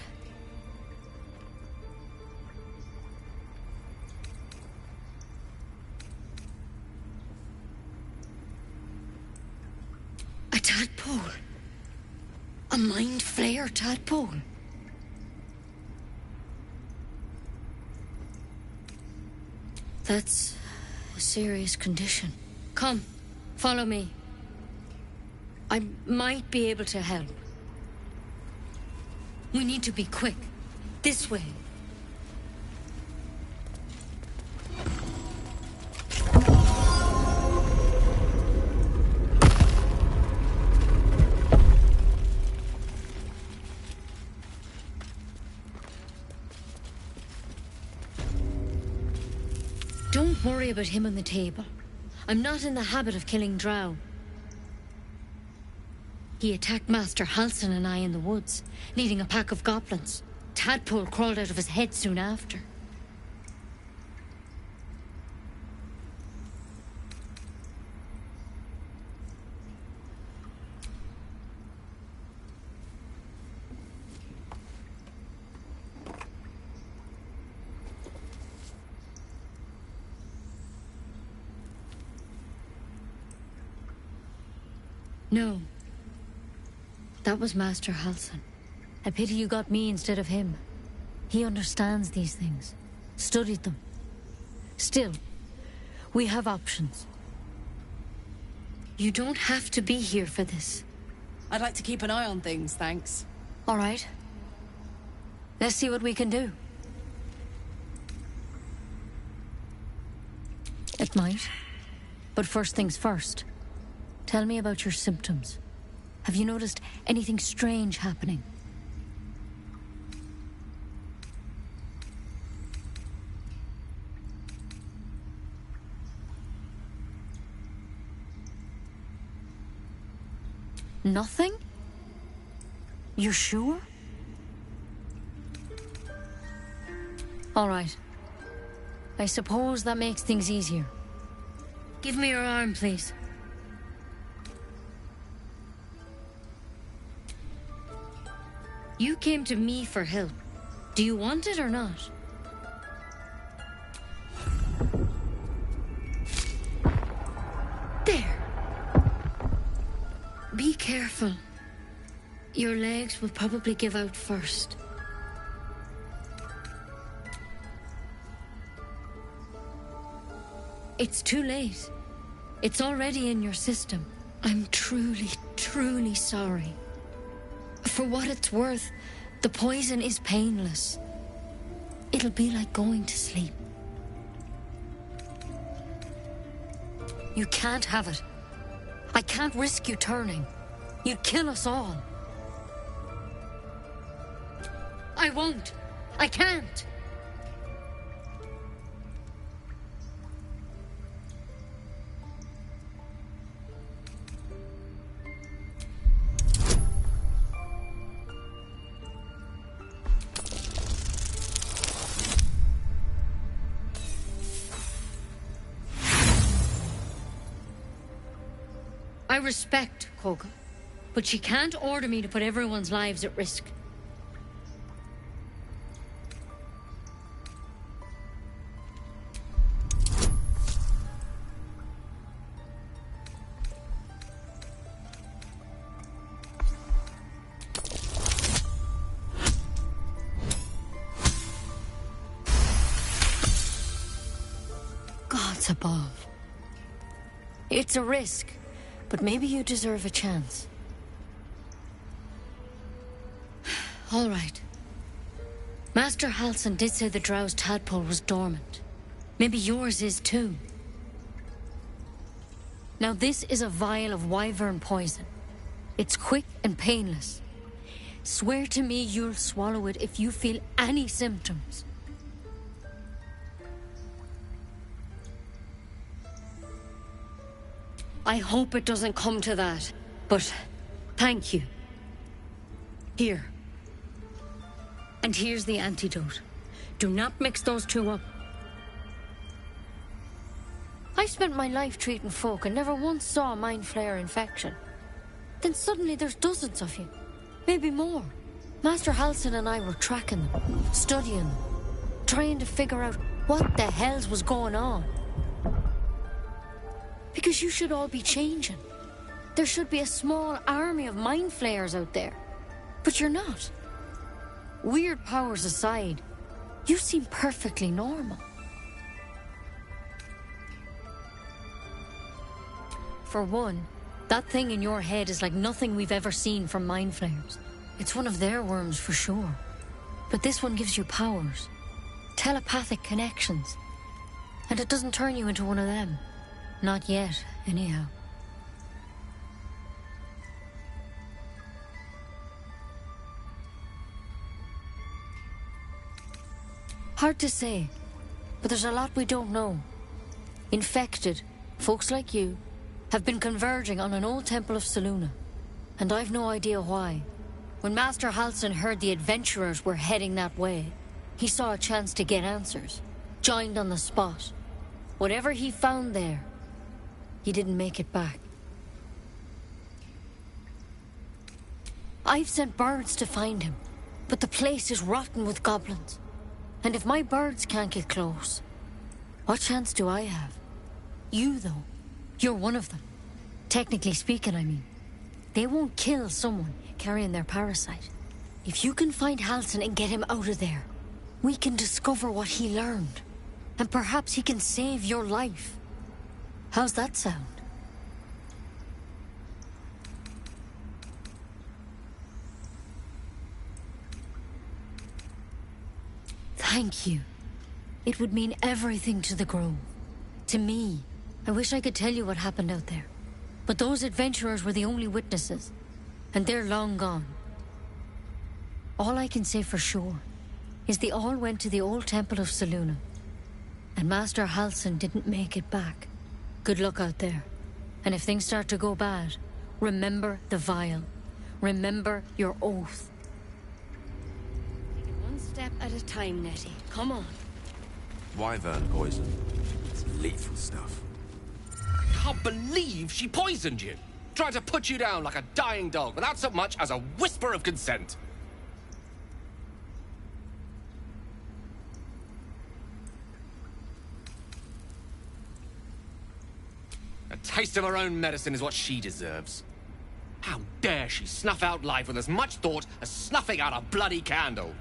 A tadpole. A mind flayer tadpole. That's a serious condition. Come, follow me. I might be able to help. We need to be quick. This way. Don't worry about him on the table. I'm not in the habit of killing drow. He attacked Master Halsin and I in the woods, leading a pack of goblins. Tadpole crawled out of his head soon after. No. That was Master Halsin. A pity you got me instead of him. He understands these things. Studied them. Still, we have options. You don't have to be here for this.
I'd like to keep an eye on things, thanks.
All right. Let's see what we can do. It might. But first things first. Tell me about your symptoms. Have you noticed anything strange happening? Nothing? You're sure? All right. I suppose that makes things easier. Give me your arm, please. You came to me for help. Do you want it or not? There. Be careful. Your legs will probably give out first. It's too late. It's already in your system. I'm truly, truly sorry. For what it's worth, the poison is painless. It'll be like going to sleep. You can't have it. I can't risk you turning. You'd kill us all. I won't. I can't. I respect Koga, but she can't order me to put everyone's lives at risk. Gods above. It's a risk, but maybe you deserve a chance. All right. Master Halsin did say the drow's tadpole was dormant. Maybe yours is too. Now this is a vial of wyvern poison. It's quick and painless. Swear to me you'll swallow it if you feel any symptoms. I hope it doesn't come to that, but thank you. Here. And here's the antidote. Do not mix those two up. I spent my life treating folk and never once saw a mind flare infection. Then suddenly there's dozens of you. Maybe more. Master Halsin and I were tracking them, studying them, trying to figure out what the hells was going on. Because you should all be changing. There should be a small army of mind flayers out there. But you're not. Weird powers aside, you seem perfectly normal. For one, that thing in your head is like nothing we've ever seen from mind flayers. It's one of their worms for sure. But this one gives you powers. Telepathic connections. And it doesn't turn you into one of them. Not yet, anyhow. Hard to say, but there's a lot we don't know. Infected, folks like you, have been converging on an old temple of Selûne, and I've no idea why. When Master Halsin heard the adventurers were heading that way, he saw a chance to get answers, joined on the spot. Whatever he found there, he didn't make it back. I've sent birds to find him, but the place is rotten with goblins. And if my birds can't get close, what chance do I have? You, though, you're one of them. Technically speaking, I mean. They won't kill someone carrying their parasite. If you can find Halsin and get him out of there, we can discover what he learned. And perhaps he can save your life. How's that sound? Thank you. It would mean everything to the Grove. To me. I wish I could tell you what happened out there. But those adventurers were the only witnesses. And they're long gone. All I can say for sure is they all went to the old temple of Selûne. And Master Halsin didn't make it back. Good luck out there. And if things start to go bad, remember the vial. Remember your oath. One step at a time, Nettie. Come on.
Wyvern poison. It's lethal stuff.
Can't believe she poisoned you. Tried to put you down like a dying dog without so much as a whisper of consent. A taste of her own medicine is what she deserves. How dare she snuff out life with as much thought as snuffing out a bloody candle?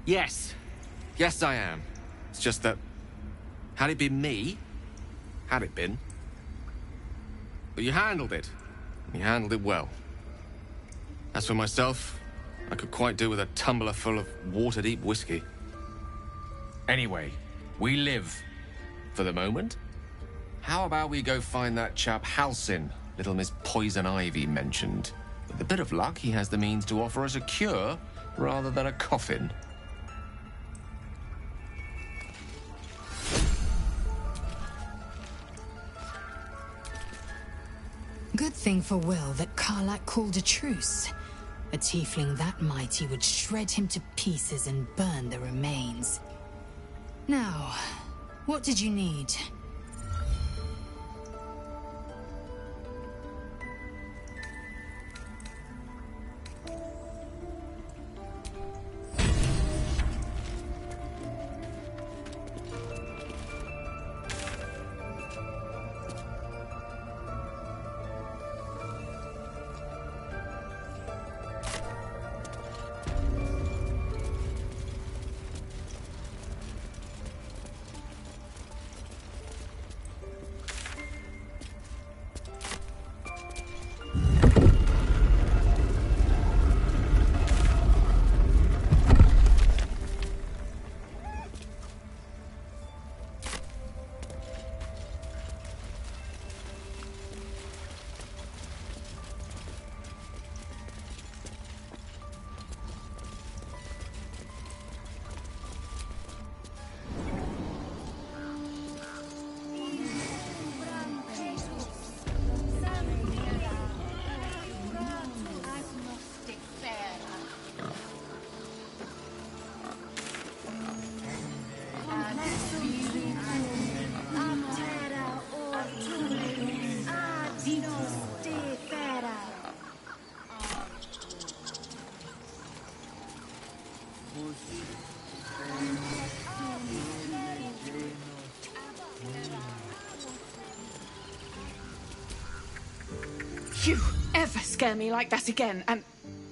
Yes. Yes, I am. It's just that... Had it been me... Had it been... But you handled it. You handled it well. As for myself, I could quite do with a tumbler full of water-deep whiskey. Anyway, we live. For the moment. How about we go find that chap Halsin, little Miss Poison Ivy mentioned. With a bit of luck, he has the means to offer us a cure rather than a coffin.
Good thing for Will that Karlach called a truce. A tiefling that mighty would shred him to pieces and burn the remains. Now, what did you need?
You ever scare me like that again, and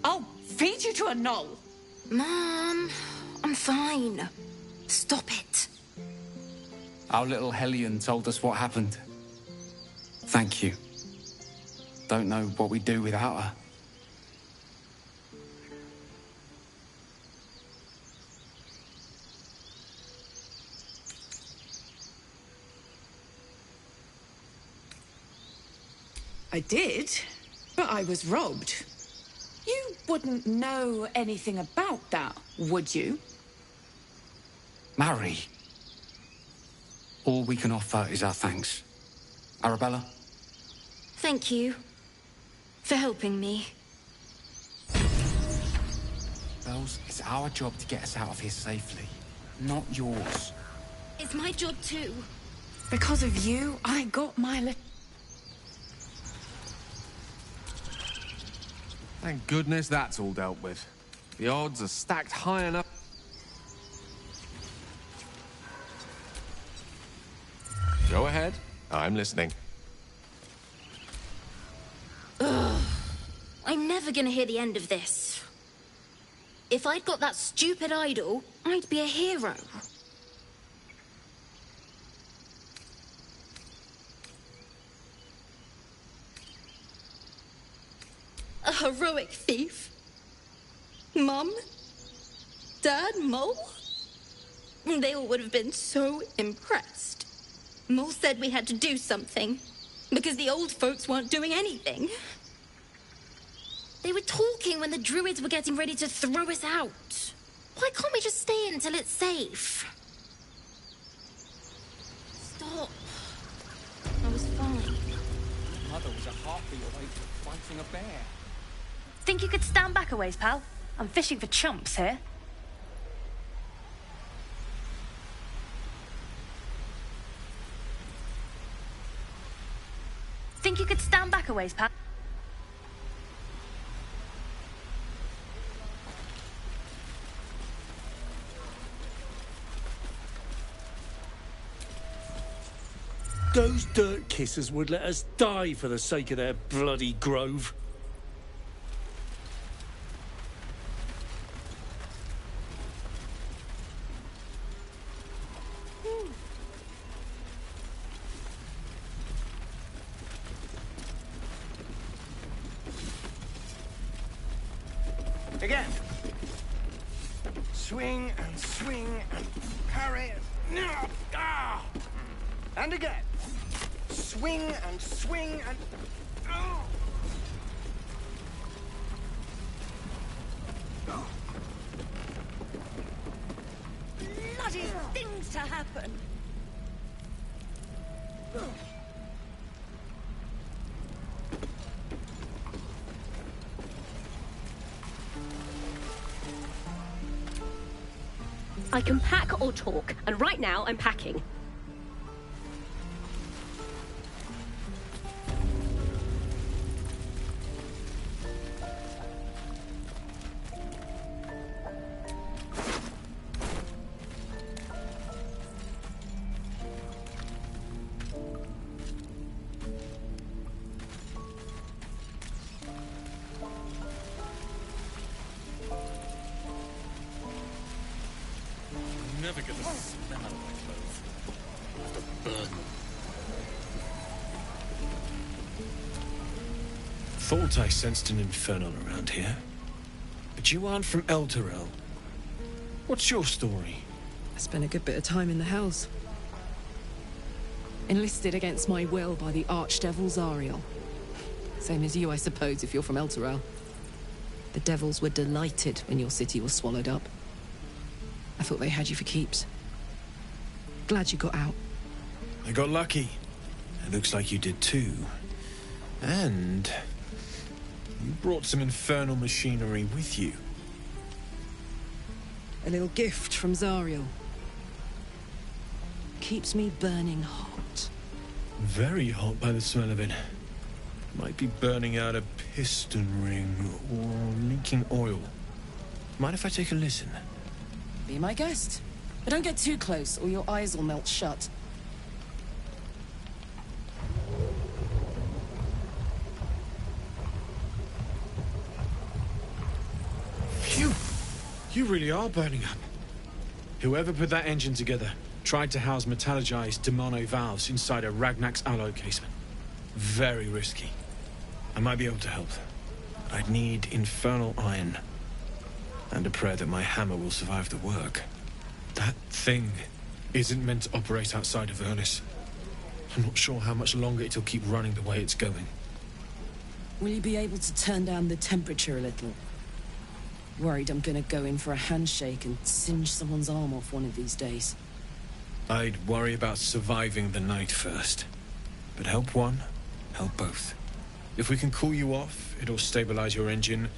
I'll feed you to a knoll.
Mom, I'm fine. Stop it.
Our little Hellion told us what happened. Thank you. Don't know what we'd do without her.
I did, but I was robbed. You wouldn't know anything about that, would you?
Mary. All we can offer is our thanks. Arabella?
Thank you for helping me.
Bells, it's our job to get us out of here safely, not yours.
It's my job too.
Because of you, I got my
Thank goodness that's all dealt with. The odds are stacked high enough. Go ahead. I'm listening.
Ugh. I'm never gonna hear the end of this. If I'd got that stupid idol, I'd be a hero. A heroic thief? Mum? Dad? Mole? They all would have been so impressed. Mole said we had to do something, because the old folks weren't doing anything. They were talking when the druids were getting ready to throw us out. Why can't we just stay until it's safe? Stop. I was fine.
Mother was a heartbeat away from fighting a bear.
Think you could stand back a ways, pal? I'm fishing for chumps here. Think you could stand back a ways, pal?
Those dirt kissers would let us die for the sake of their bloody grove.
Again. Swing and swing and parry. Ah! And again. Swing and swing and... Oh!
Bloody things to happen.
I can pack or talk, and right now I'm packing.
Never get the smell out of my clothes. I have to burn them.
Thought I sensed an infernal around here. But you aren't from Elturel. What's your story?
I spent a good bit of time in the Hells. Enlisted against my will by the Archdevil Zariel. Same as you, I suppose, if you're from Elturel. The devils were delighted when your city was swallowed up. I thought they had you for keeps. Glad you got out.
I got lucky. It looks like you did too. And you brought some infernal machinery with you.
A little gift from Zariel. Keeps me burning hot.
Very hot by the smell of it. Might be burning out a piston ring or leaking oil. Mind if I take a listen?
Be my guest. But don't get too close or your eyes will melt shut.
Phew! You really are burning up. Whoever put that engine together tried to house metallurgized Demono valves inside a Ragnak's alloy casement. Very risky. I might be able to help. But I'd need infernal iron. And a prayer that my hammer will survive the work. That thing isn't meant to operate outside of Ernest. I'm not sure how much longer it'll keep running the way it's going.
Will you be able to turn down the temperature a little? Worried I'm gonna go in for a handshake and singe someone's arm off one of these days.
I'd worry about surviving the night first. But help one, help both. If we can cool you off, it'll stabilize your engine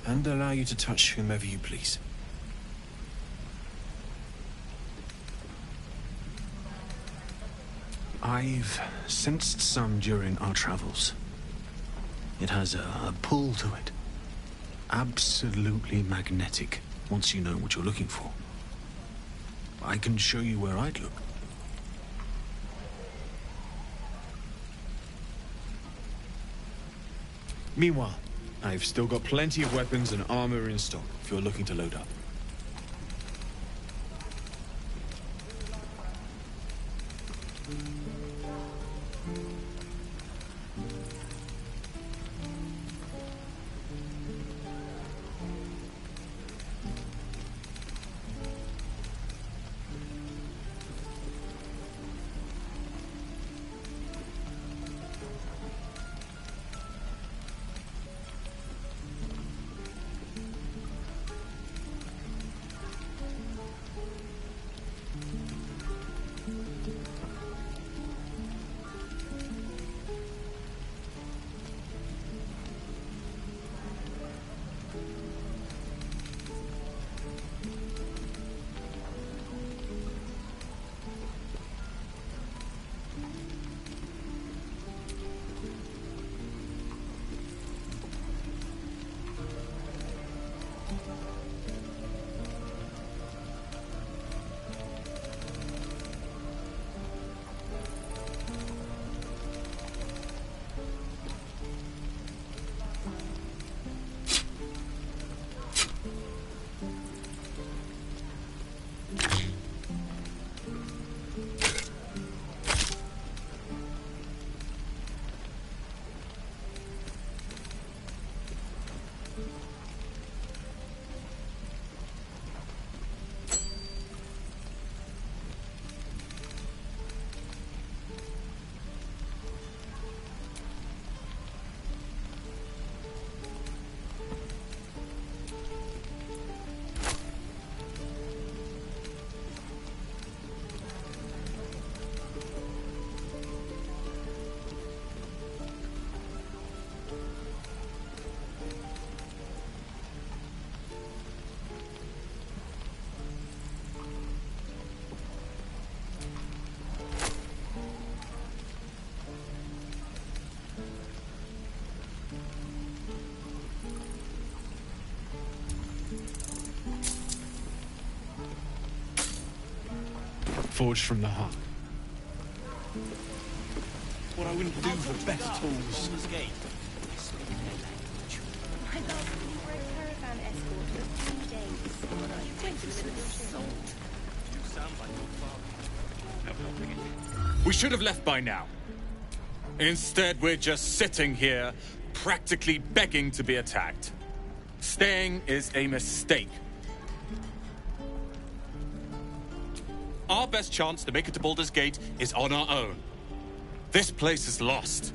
and allow you to touch whomever you please. I've sensed some during our travels. It has a pull to it. Absolutely magnetic, once you know what you're looking for. I can show you where I'd look. Meanwhile, I've still got plenty of weapons and armor in stock if you're looking to load up. forged from the heart. What I wouldn't do for best tools.
We should have left by now. Instead, we're just sitting here, practically begging to be attacked. Staying is a mistake. Our best chance to make it to Baldur's Gate is on our own. This place is lost.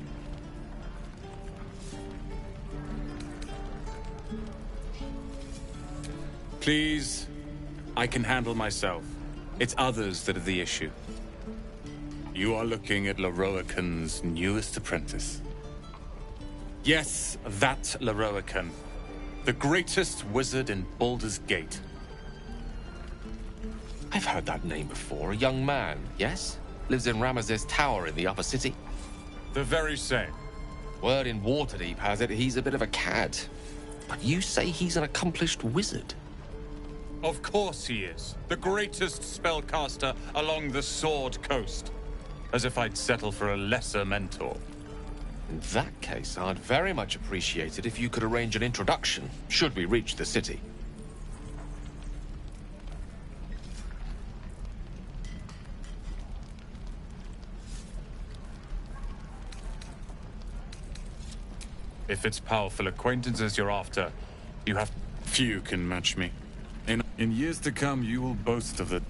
Please, I can handle myself. It's others that are the issue. You are looking at Leroican's newest apprentice. Yes, that Leroican. The greatest wizard in Baldur's Gate.
I've heard that name before. A young man, yes? Lives in Ramaz's tower in the upper city.
The very same.
Word in Waterdeep has it he's a bit of a cad. But you say he's an accomplished wizard.
Of course he is. The greatest spellcaster along the Sword Coast. As if I'd settle for a lesser mentor.
In that case, I'd very much appreciate it if you could arrange an introduction, should we reach the city.
If it's powerful acquaintances you're after, you have... Few can match me. In years to come, you will boast of it.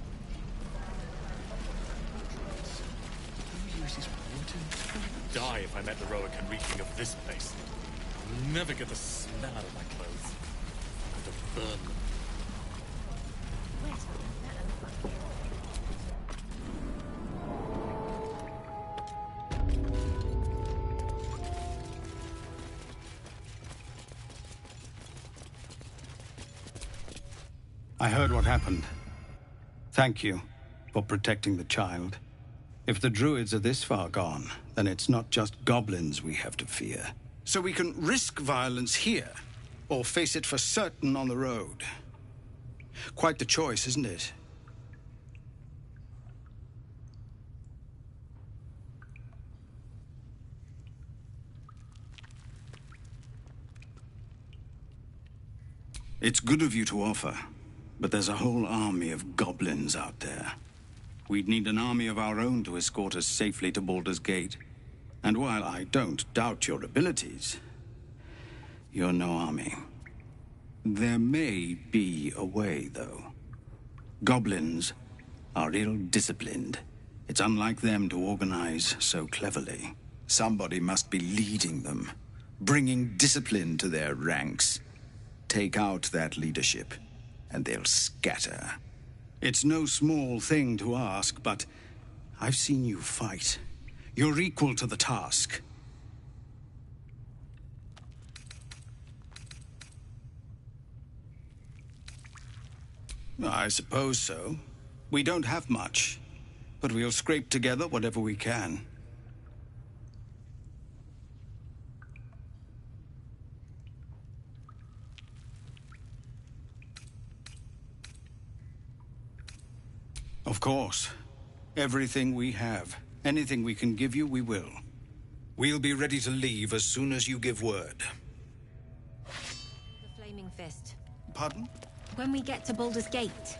Die if I met Leroican reeking of this place. I'll never get the smell out of my clothes. I have to burn them.
I heard what happened. Thank you for protecting the child. If the druids are this far gone, then it's not just goblins we have to fear. So we can risk violence here, or face it for certain on the road. Quite the choice, isn't it? It's good of you to offer, but there's a whole army of goblins out there. We'd need an army of our own to escort us safely to Baldur's Gate. And while I don't doubt your abilities, you're no army. There may be a way, though. Goblins are ill-disciplined. It's unlike them to organize so cleverly. Somebody must be leading them, bringing discipline to their ranks. Take out that leadership, and they'll scatter. It's no small thing to ask, but I've seen you fight. You're equal to the task. I suppose so. We don't have much, but we'll scrape together whatever we can. Of course. Everything we have. Anything we can give you, we will. We'll be ready to leave as soon as you give word.
The Flaming Fist.
Pardon?
When we get to Baldur's Gate,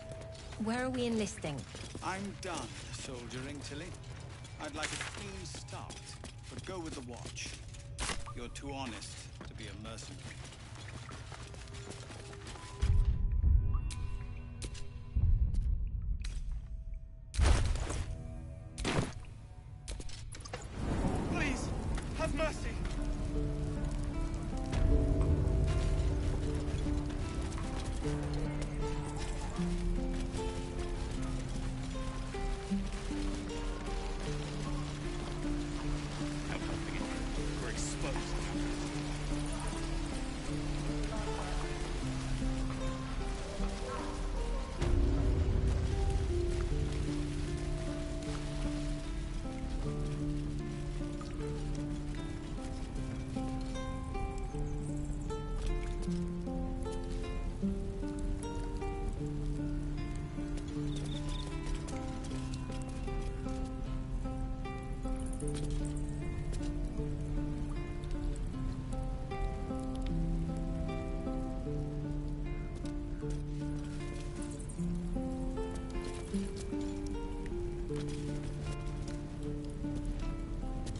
where are we enlisting?
I'm done soldiering, Tilly. I'd like a clean start, but go with the watch. You're too honest to be a mercenary.
Please, have mercy.
We're exposed.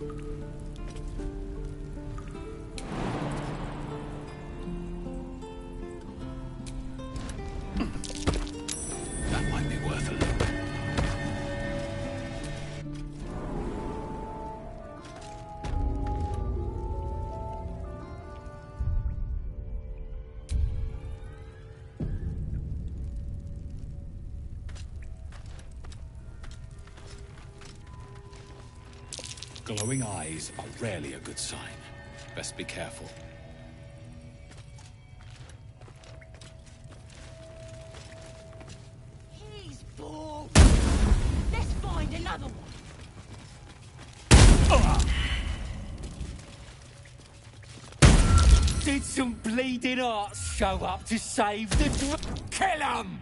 That might be worth a look. Glowing eyes are rarely a good sign. Best be careful.
He's bored. Let's find another one.
Did some bleeding arts show up to save the Kill 'em!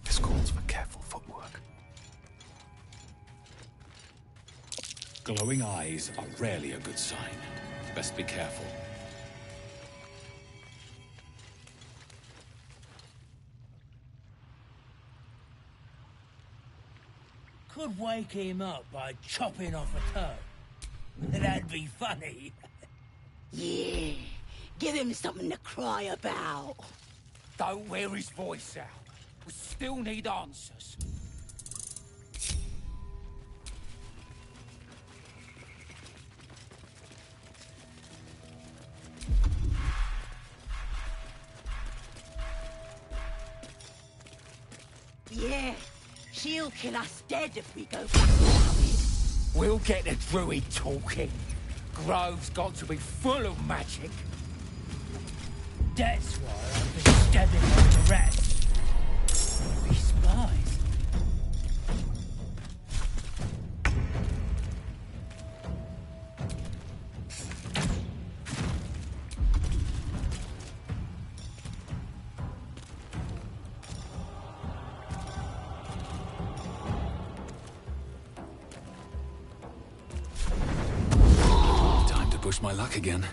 This calls for careful footwork. Glowing eyes are rarely a good sign. Best be careful.
Could wake him up by chopping off a toe. That'd be funny.
Yeah, give him something to cry about.
Don't wear his voice out. We still need answers.
Yeah, she'll kill us dead if we go back without it.
We'll get the druid talking. Grove's got to be full of magic. That's why I've been stabbing on the rats. Be spies.
Time to push my luck again.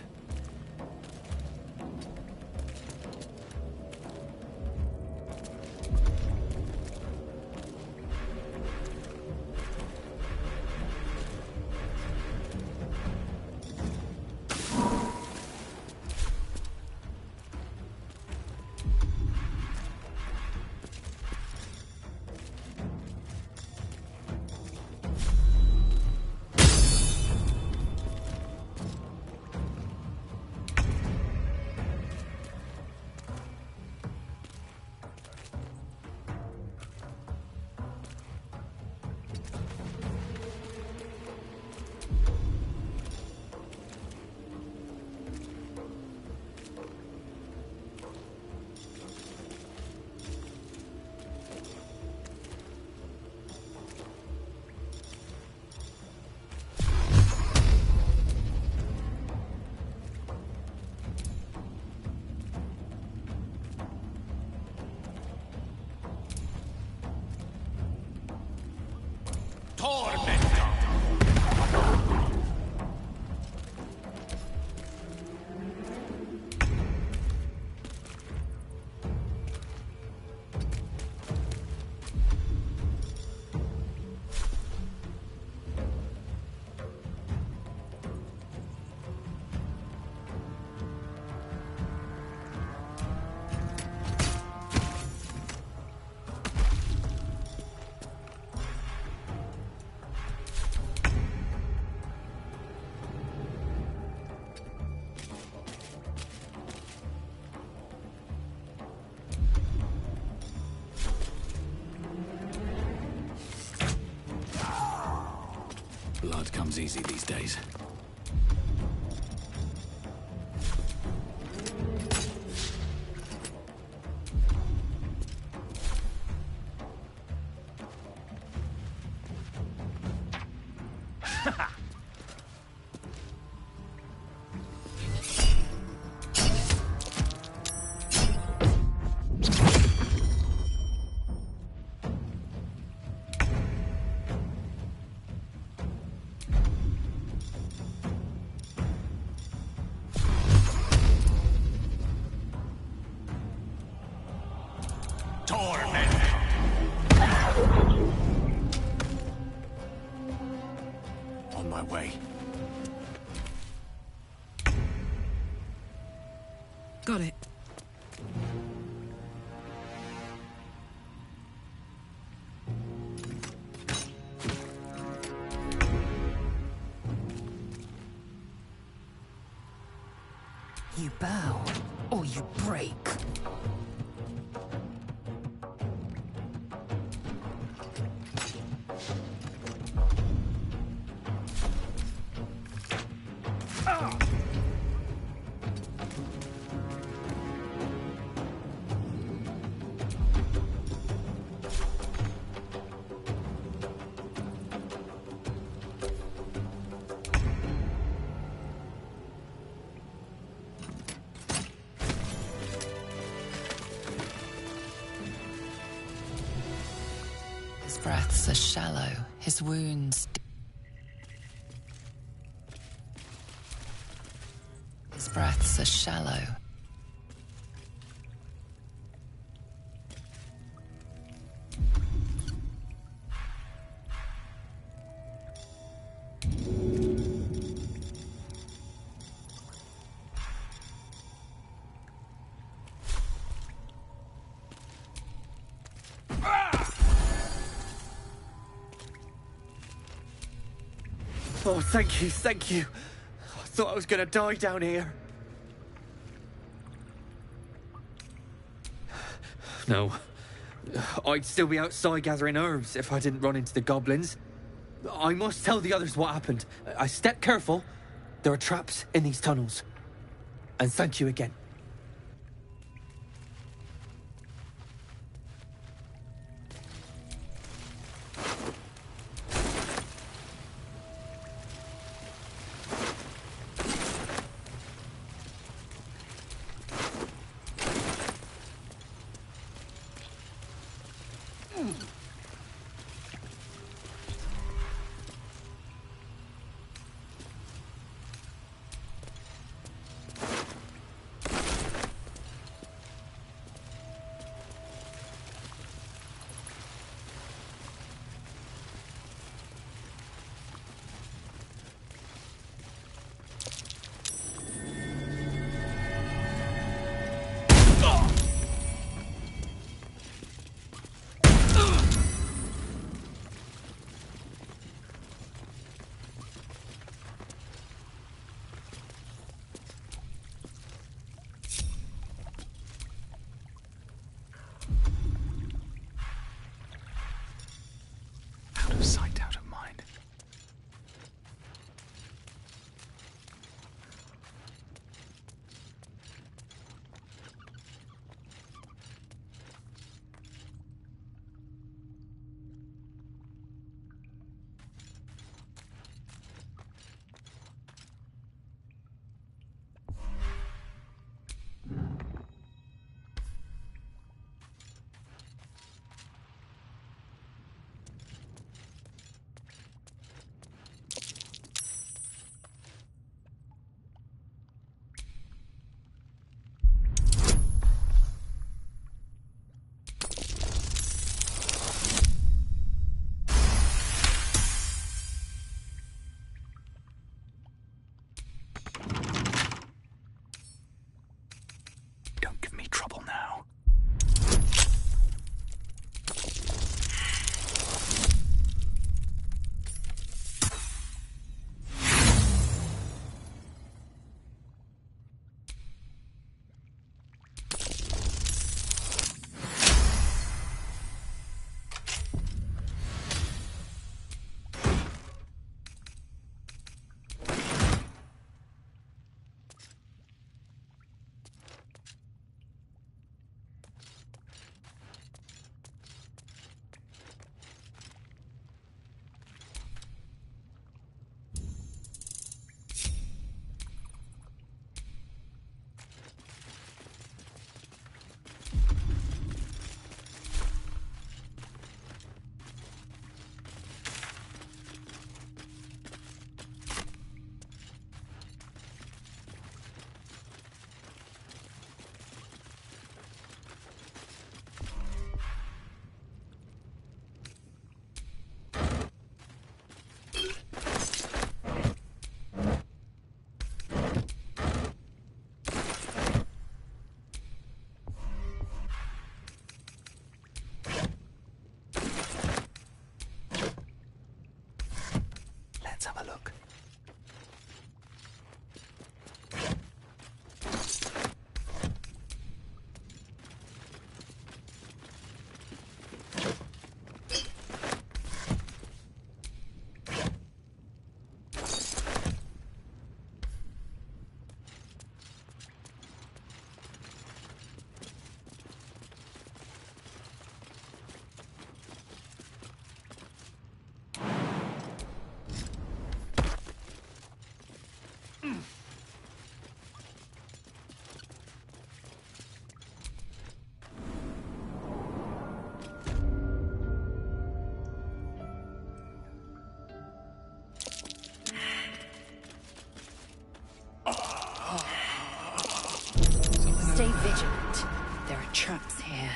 Blood comes easy these days. On my way.
Got it.
You bow, or you break. His breaths are shallow, his wounds deep. His breaths are shallow.
Oh, thank you, thank you. I thought I was gonna die down here. No. I'd still be outside gathering herbs if I didn't run into the goblins. I must tell the others what happened. I step careful. There are traps in these tunnels. And thank you again.
Let's have a look.
Stay vigilant. There are traps here.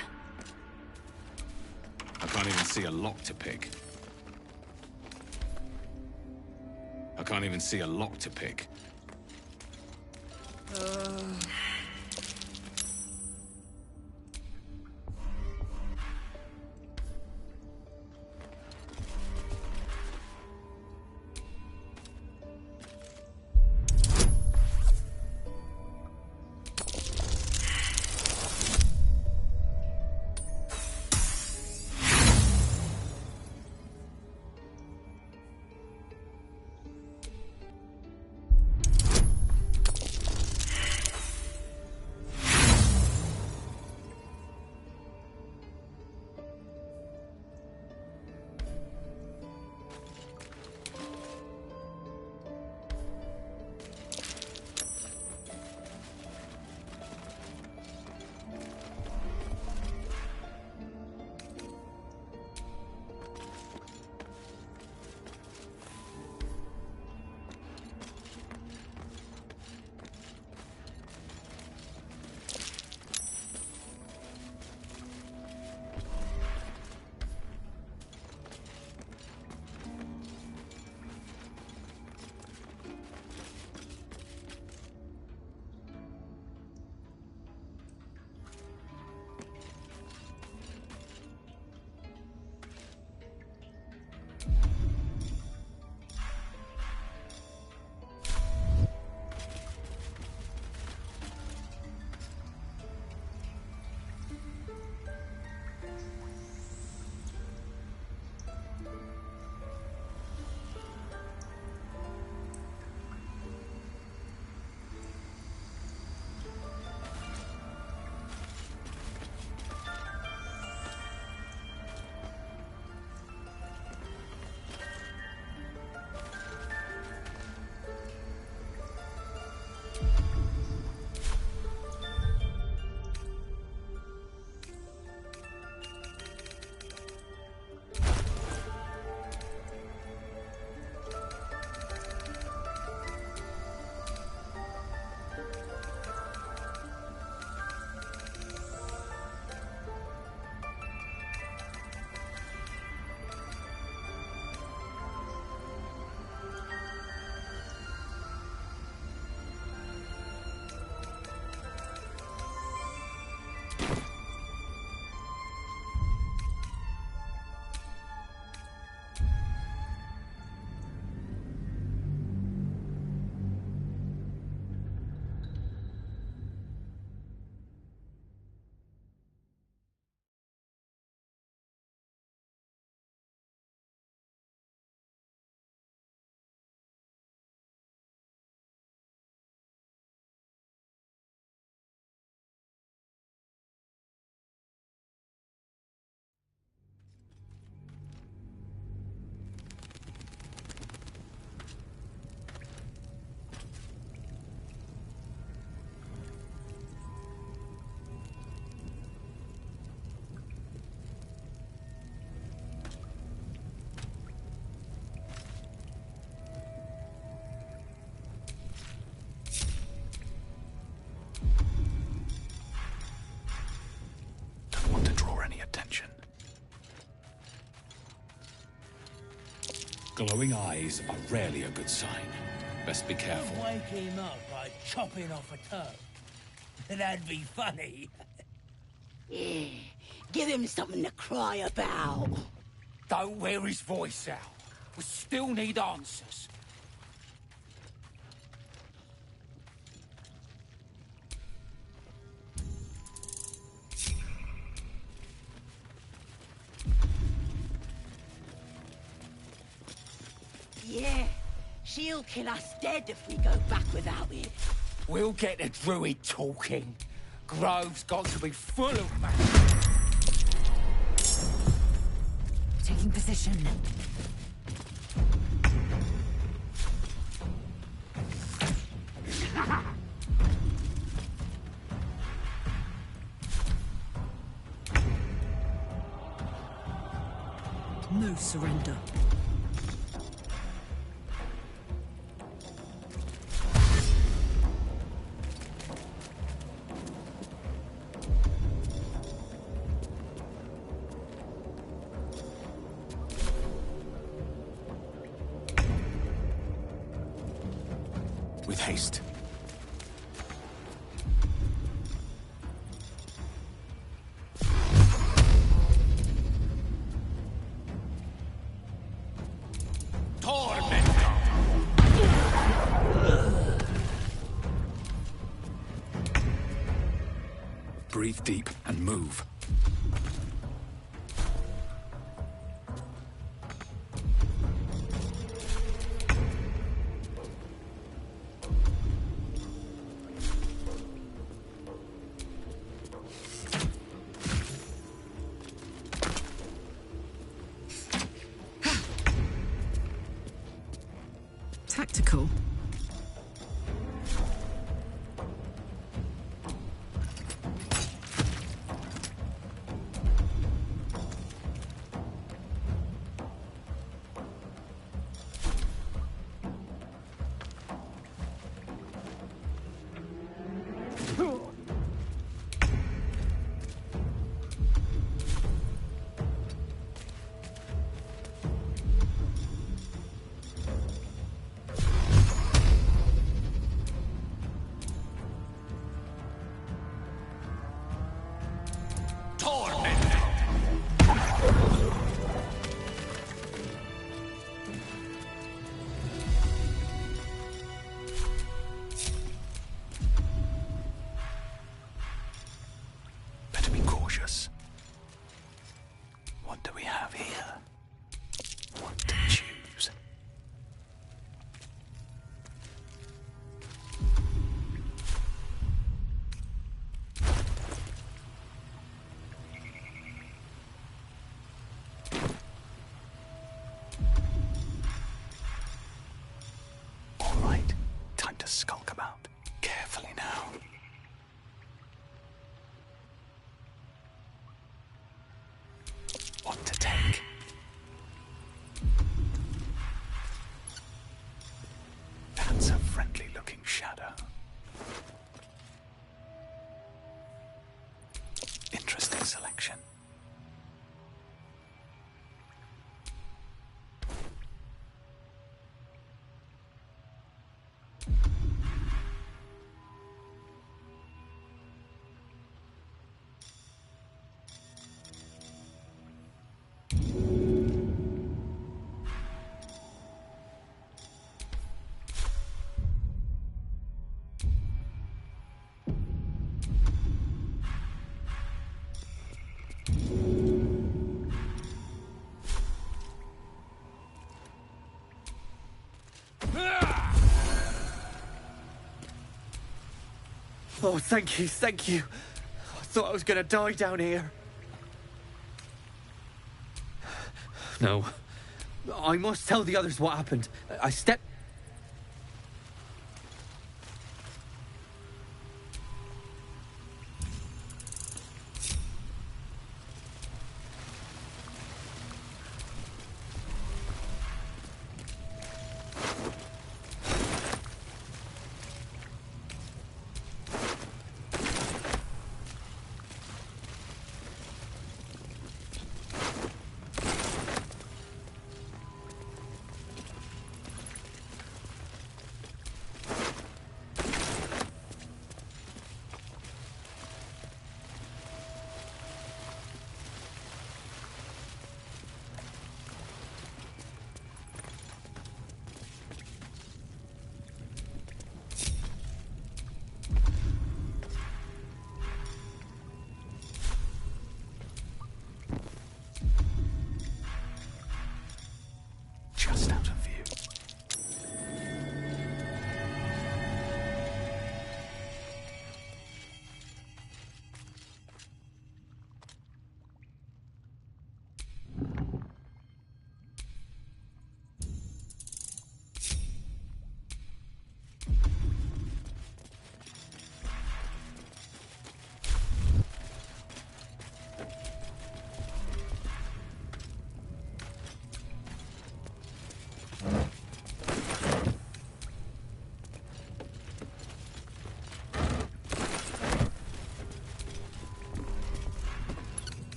I can't even see a lock to pick. I can't even see a lock to pick. Glowing eyes are rarely a good sign. Best be careful.
Don't wake him up by chopping off a toe. That'd be funny.
Yeah, give him something to cry about.
Don't wear his voice out. We still need answers.
Yeah, she'll kill us dead if we go back without it.
We'll get the druid talking. Grove's got to be full of man.
Taking position.
No surrender.
With haste.
Breathe deep and move.
Tactical.
Better be cautious. What do we have here? What to choose? All right, time to skulk about. Carefully now. What to take? That's a friendly-looking shadow. Interesting selection.
Oh, thank you, thank you. I thought I was gonna die down here. No. I must tell the others what happened. I stepped...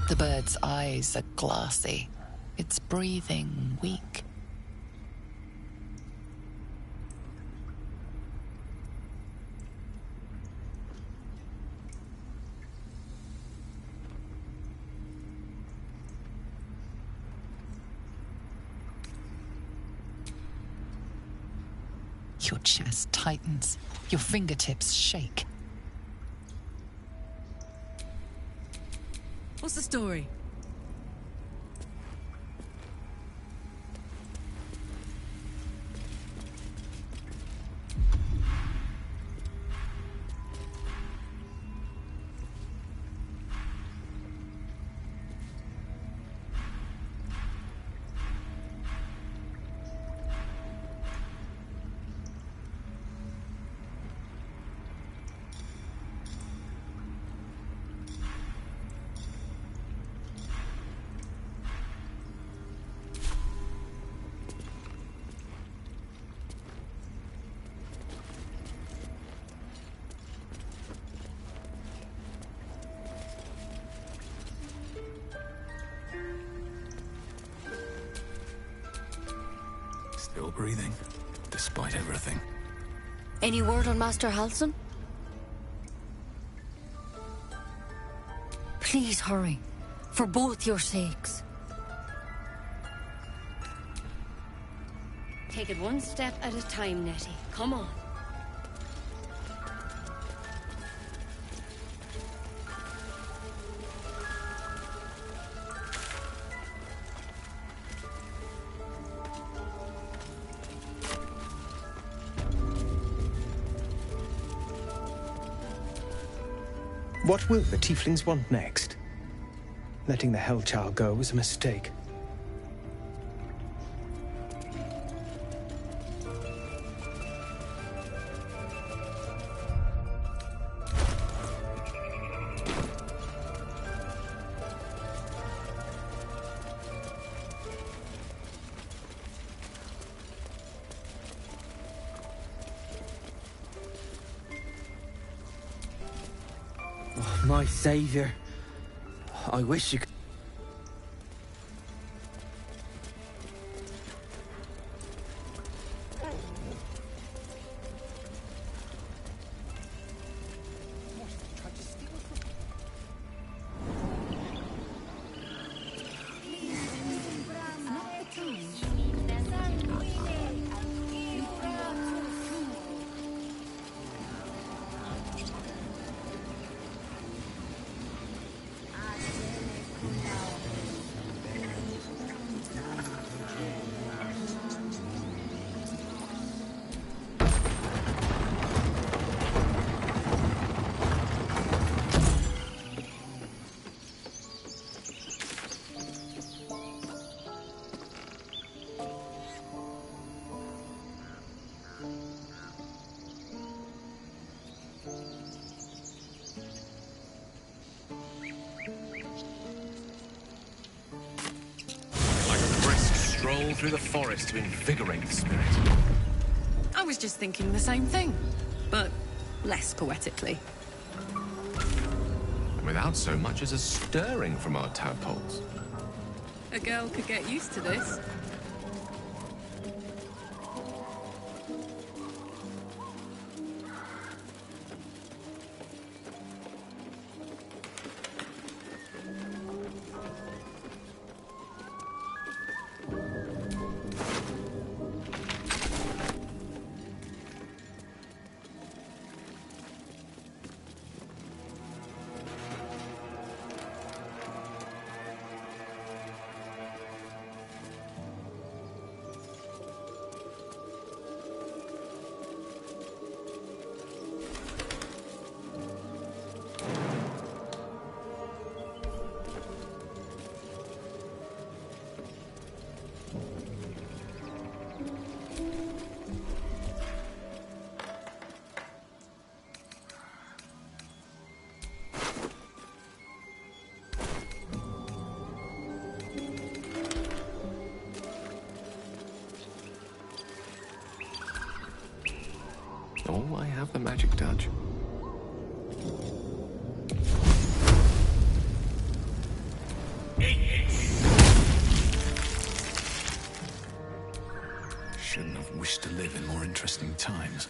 The bird's eyes are glassy. Its breathing weak. Your chest tightens. Your fingertips shake.
What's the story?
Still breathing, despite everything.
Any word on Master Halsin? Please hurry. For both your sakes. Take it one step at a time, Nettie. Come on.
What will the tieflings want next? Letting the Hellchild go was a mistake.
Oh, my savior. I wish you could.
Stroll through the forest to invigorate the spirit.
I was just thinking the same thing, but less poetically.
Without so much as a stirring from our tadpoles.
A girl could get used to this.
Oh, I have the magic touch.
shouldn't have wished to live in more interesting times.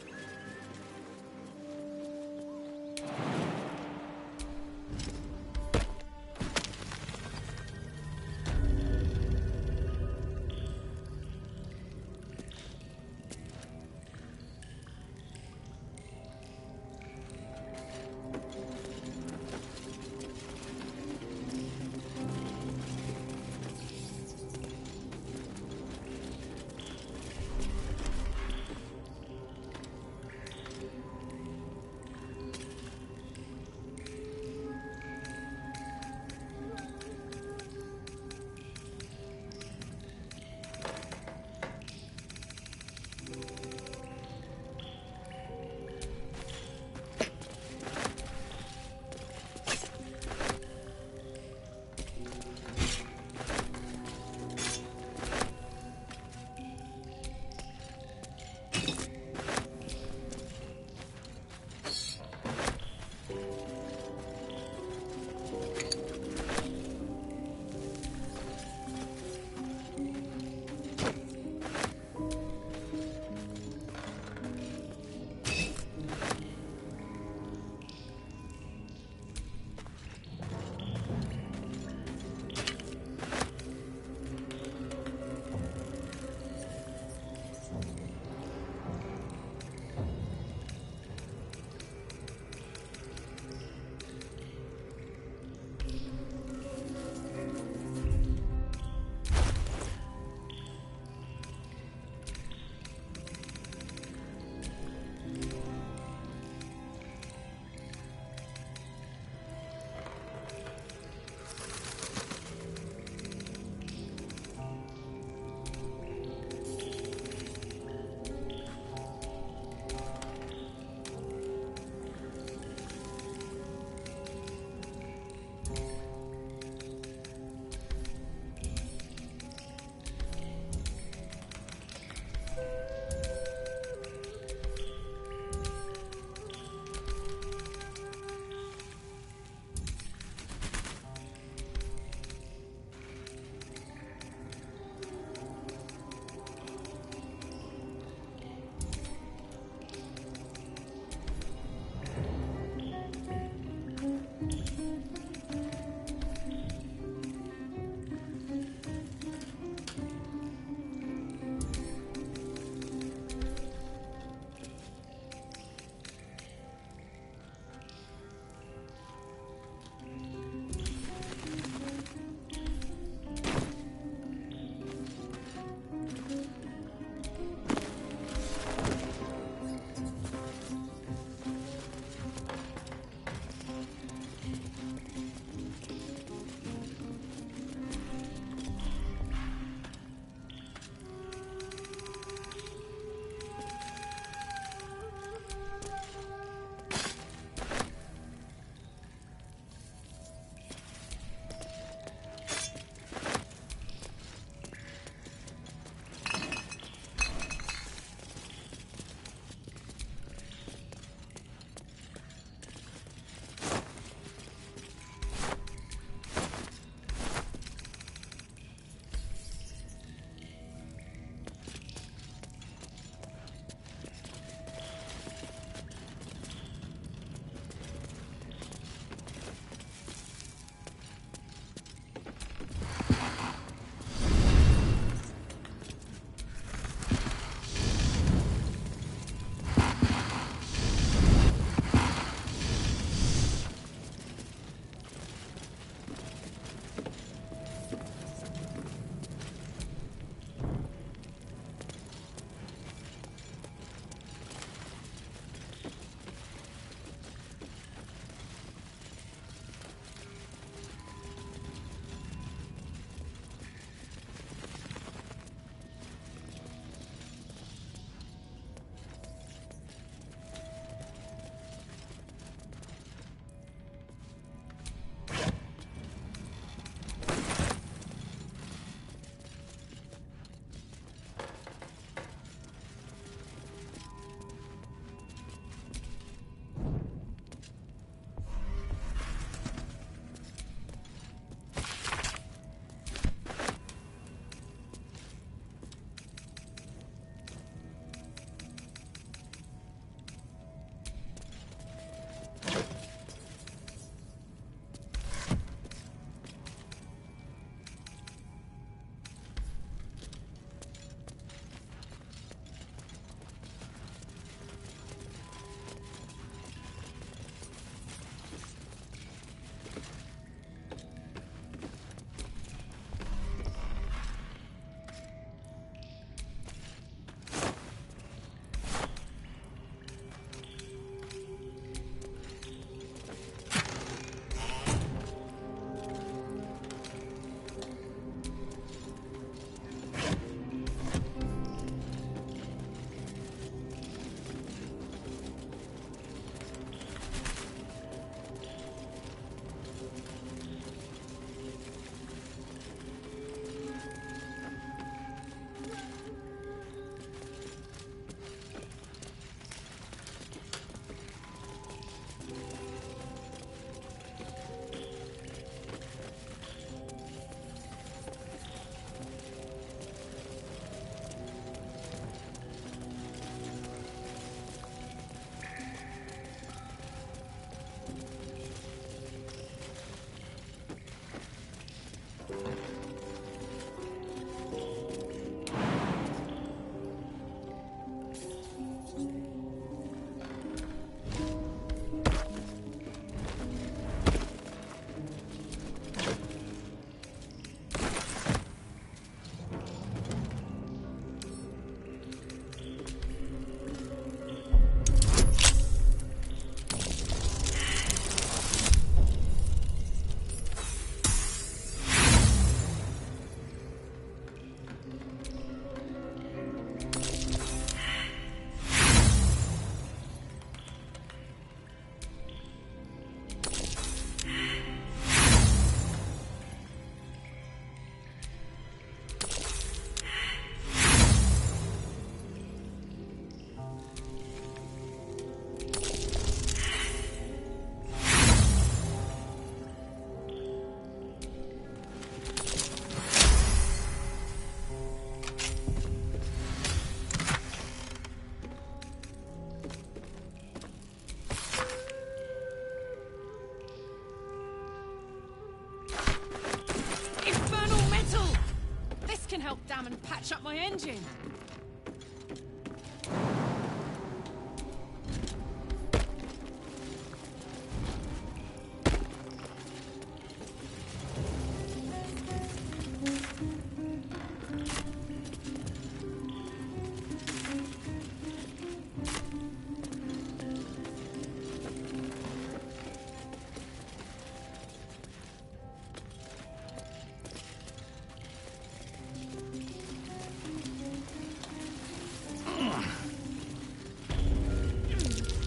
dam and patch up my engine.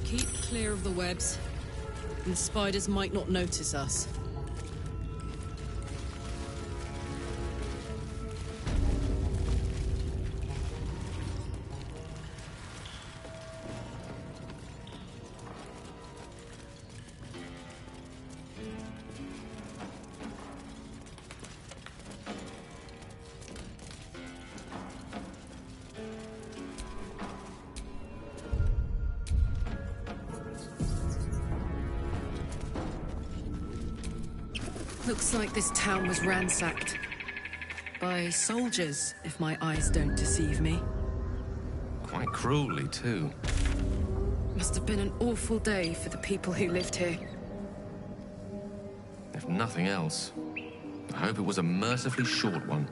Keep clear of the webs. The spiders might not notice us. Looks like this town was ransacked. By soldiers, if my eyes don't deceive me.
Quite cruelly, too.
Must have been an awful day for the people who lived here.
If nothing else, I hope it was a mercifully short one.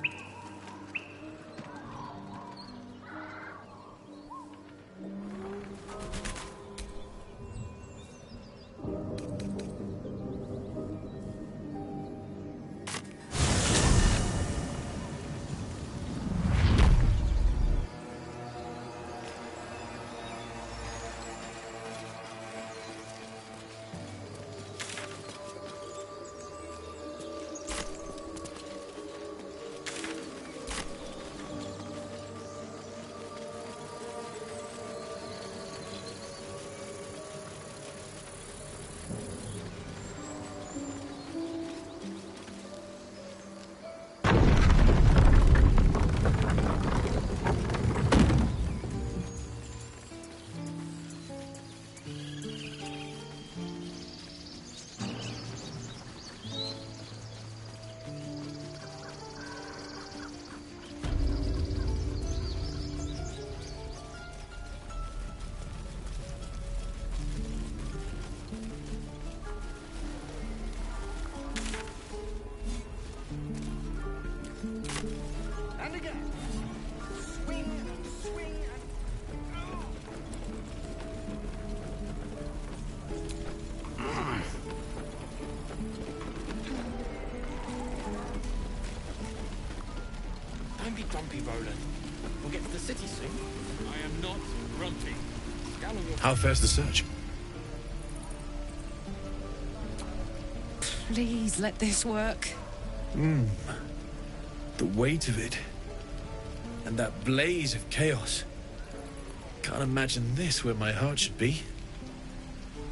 And again. Swing and swing and...
Don't be grumpy, Roland. We'll get to the city soon.
I am not grumpy.
How fares the search?
Please let this work.
The weight of it. And that blaze of chaos. Can't imagine this where my heart should be.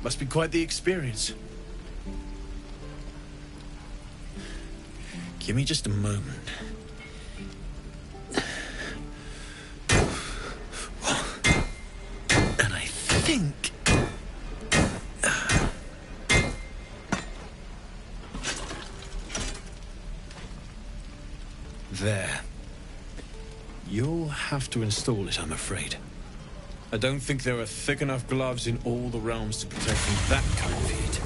Must be quite the experience. Give me just a moment. And I think... There. You'll have to install it, I'm afraid. I don't think there are thick enough gloves in all the realms to protect from that kind of heat.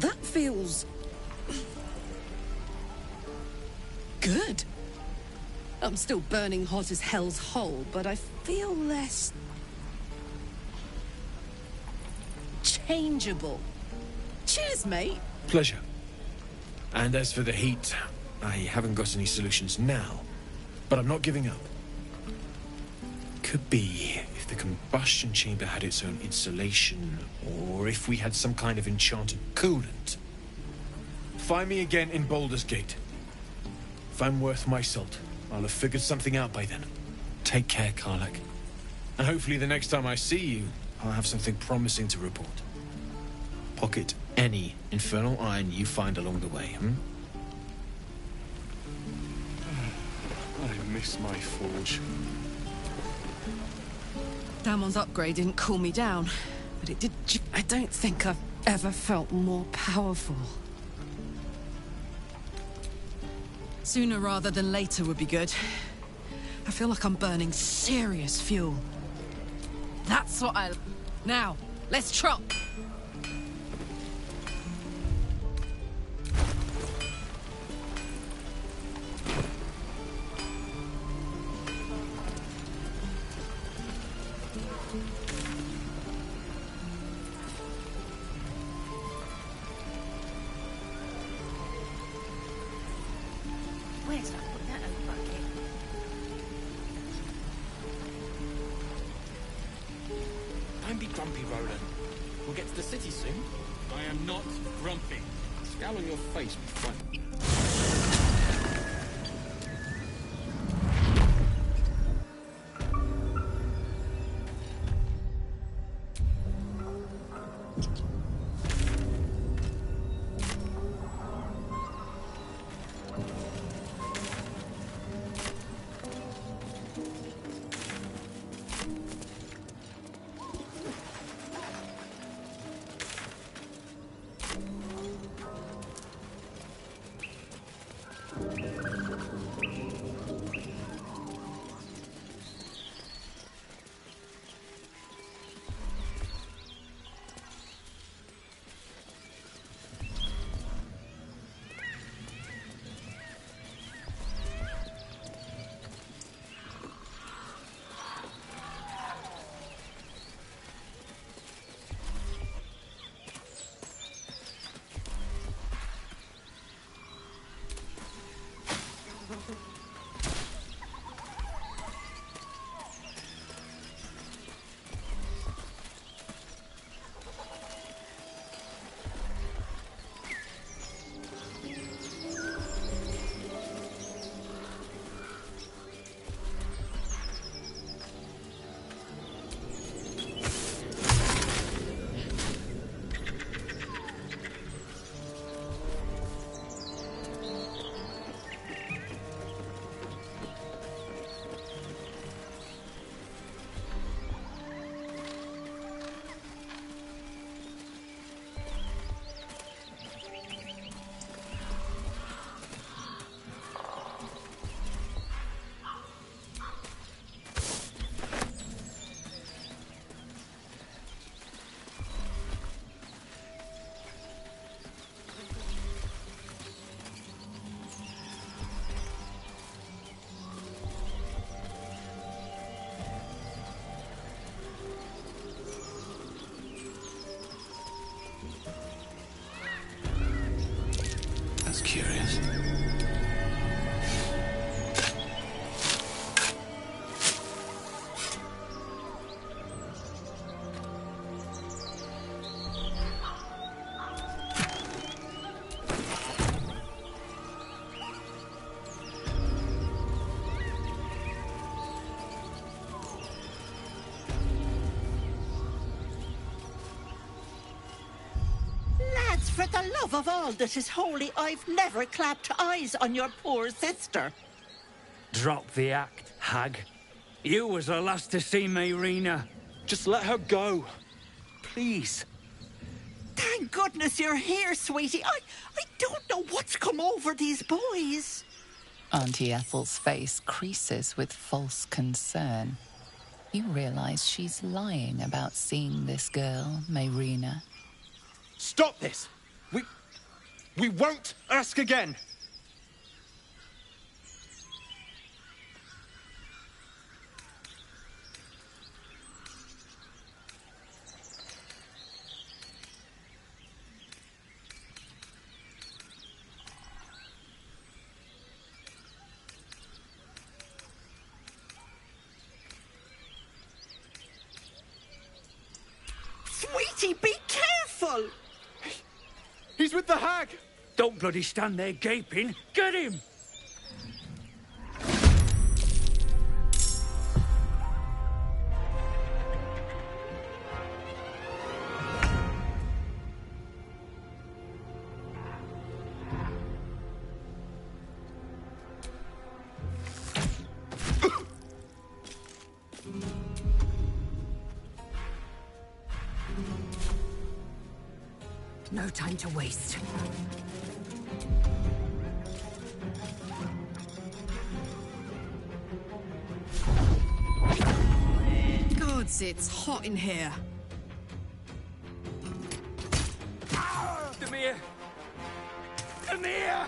That feels... good. I'm still burning hot as hell's hole, but I feel less... changeable. Cheers, mate.
Pleasure. And as for the heat, I haven't got any solutions now, but I'm not giving up. Could be if the combustion chamber had its own insulation, or if we had some kind of enchanted coolant. Find me again in Baldur's Gate. If I'm worth my salt, I'll have figured something out by then. Take care, Karlach. And hopefully the next time I see you, I'll have something promising to report. Pocket any infernal iron you find along the way,
I miss my forge.
Damon's upgrade didn't cool me down, but it did... I don't think I've ever felt more powerful. Sooner rather than later would be good. I feel like I'm burning serious fuel. That's what I... Now, let's trot!
Where's that? Put that over bucket.
Don't be grumpy, Roland. We'll get to the city soon.
I am not grumpy. Scowl on your face, my friend.
That's curious.
Lads, for the love of all that is holy, I've never clapped eyes on your poor sister.
Drop the act, hag. You was the last to see Mayrina. Just let her go. Please.
Thank goodness you're here, sweetie. I don't know what's come over these boys.
Auntie Ethel's face creases with false concern. You realize she's lying about seeing this girl, Mayrina.
Stop this! We won't ask again!
Sweetie, be careful!
He's with the hag!
Don't bloody stand there gaping. Get him!
No time to waste. Gods, it's hot in here.
Demir! Demir!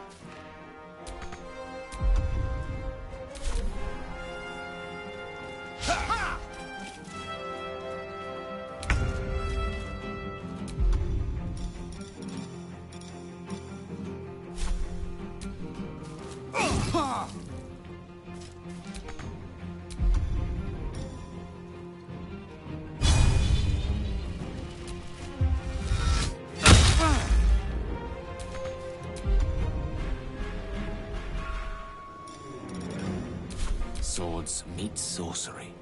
Swords meet sorcery.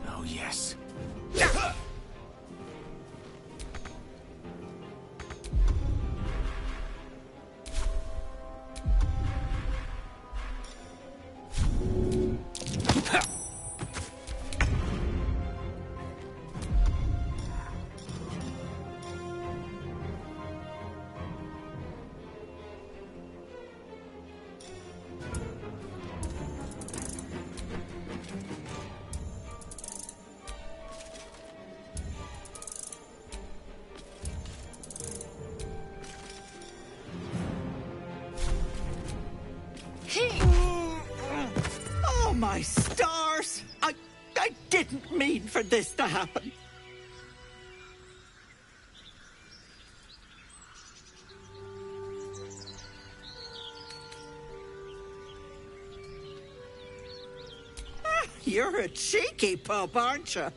Oh, yes.
Oh, my stars! I didn't mean for this to happen. You're a cheeky pup, aren't you?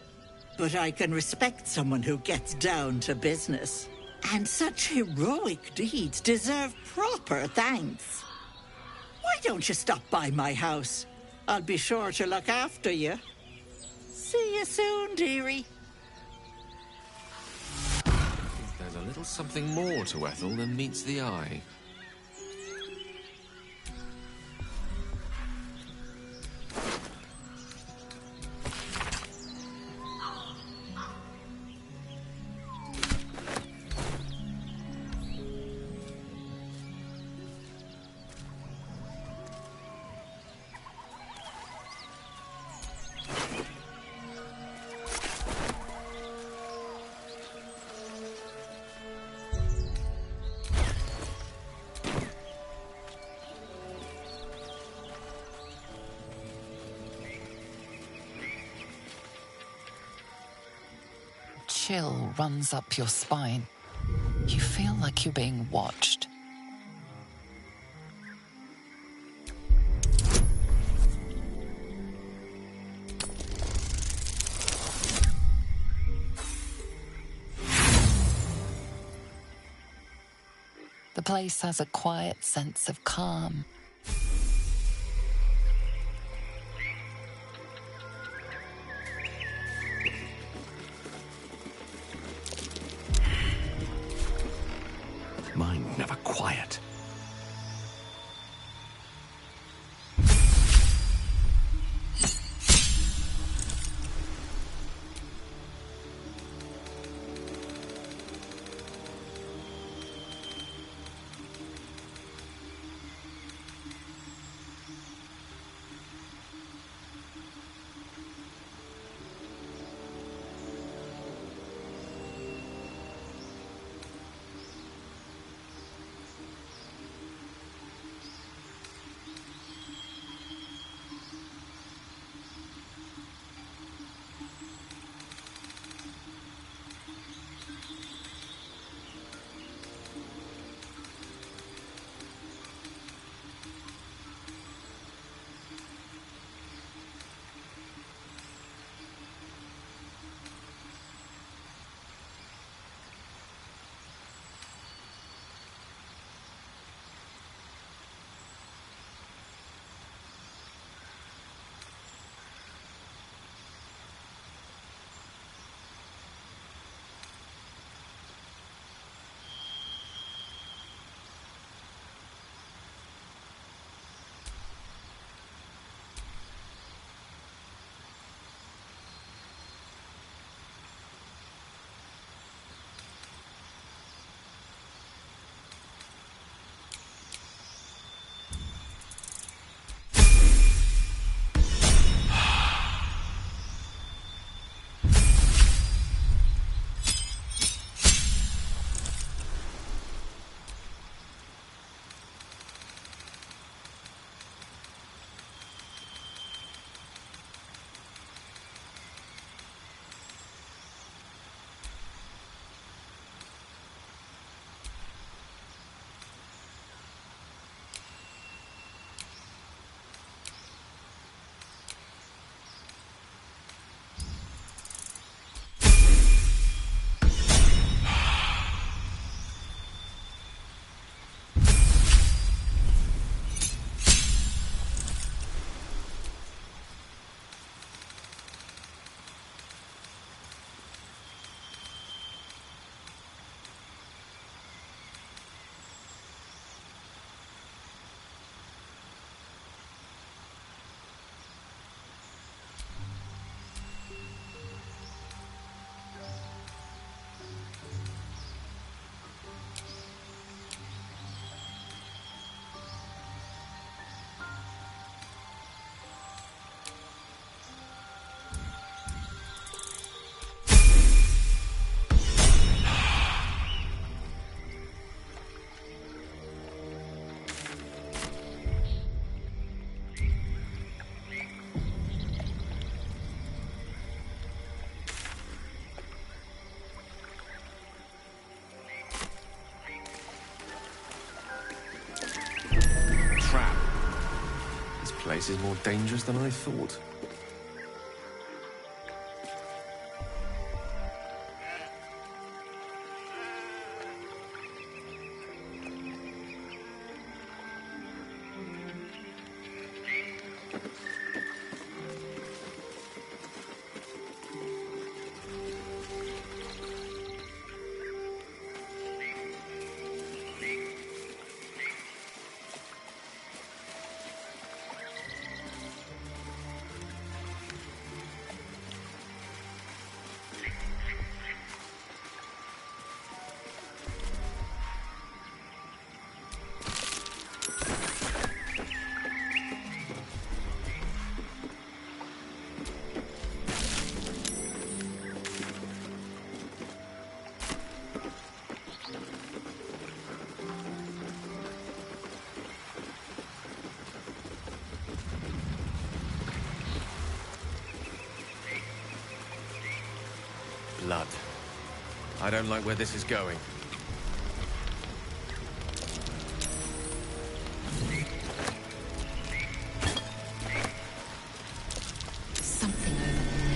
But I can respect someone who gets down to business. And such heroic deeds deserve proper thanks. Why don't you stop by my house? I'll be sure to look after you. See you soon, dearie.
There's a little something more to Ethel than meets the eye.
Chill runs up your spine. You feel like you're being watched. The place has a quiet sense of calm.
Mine never quiet.
place is more dangerous than I thought. Blood. I don't like where this is going.
Something over there.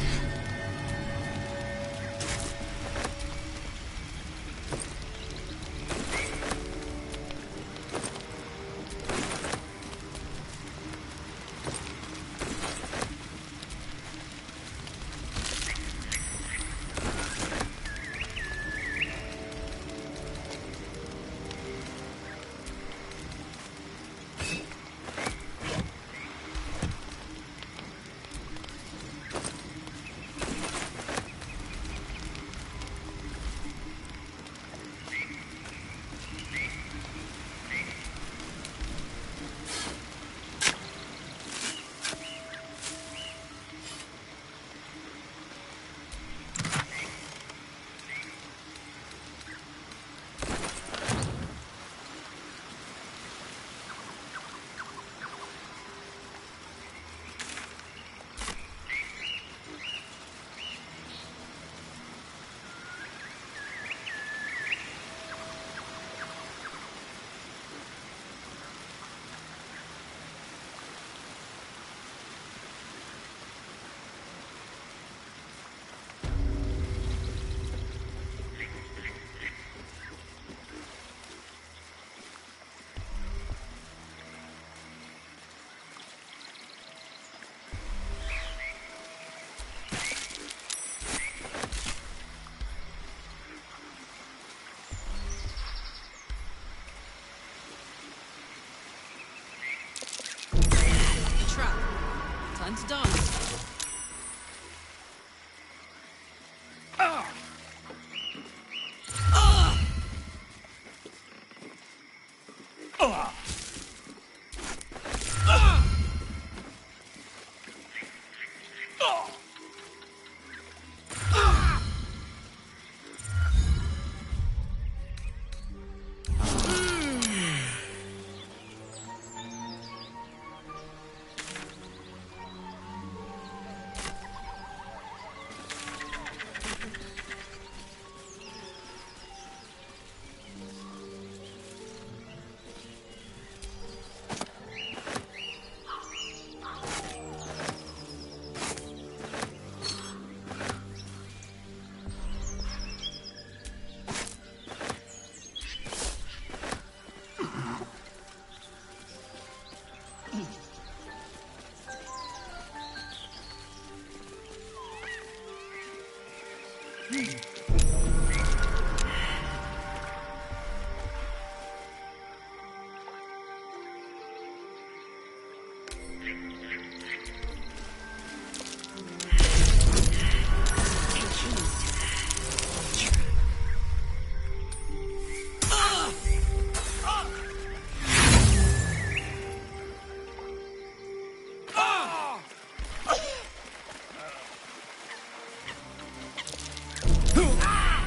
Time to dance.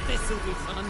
This'll be fun.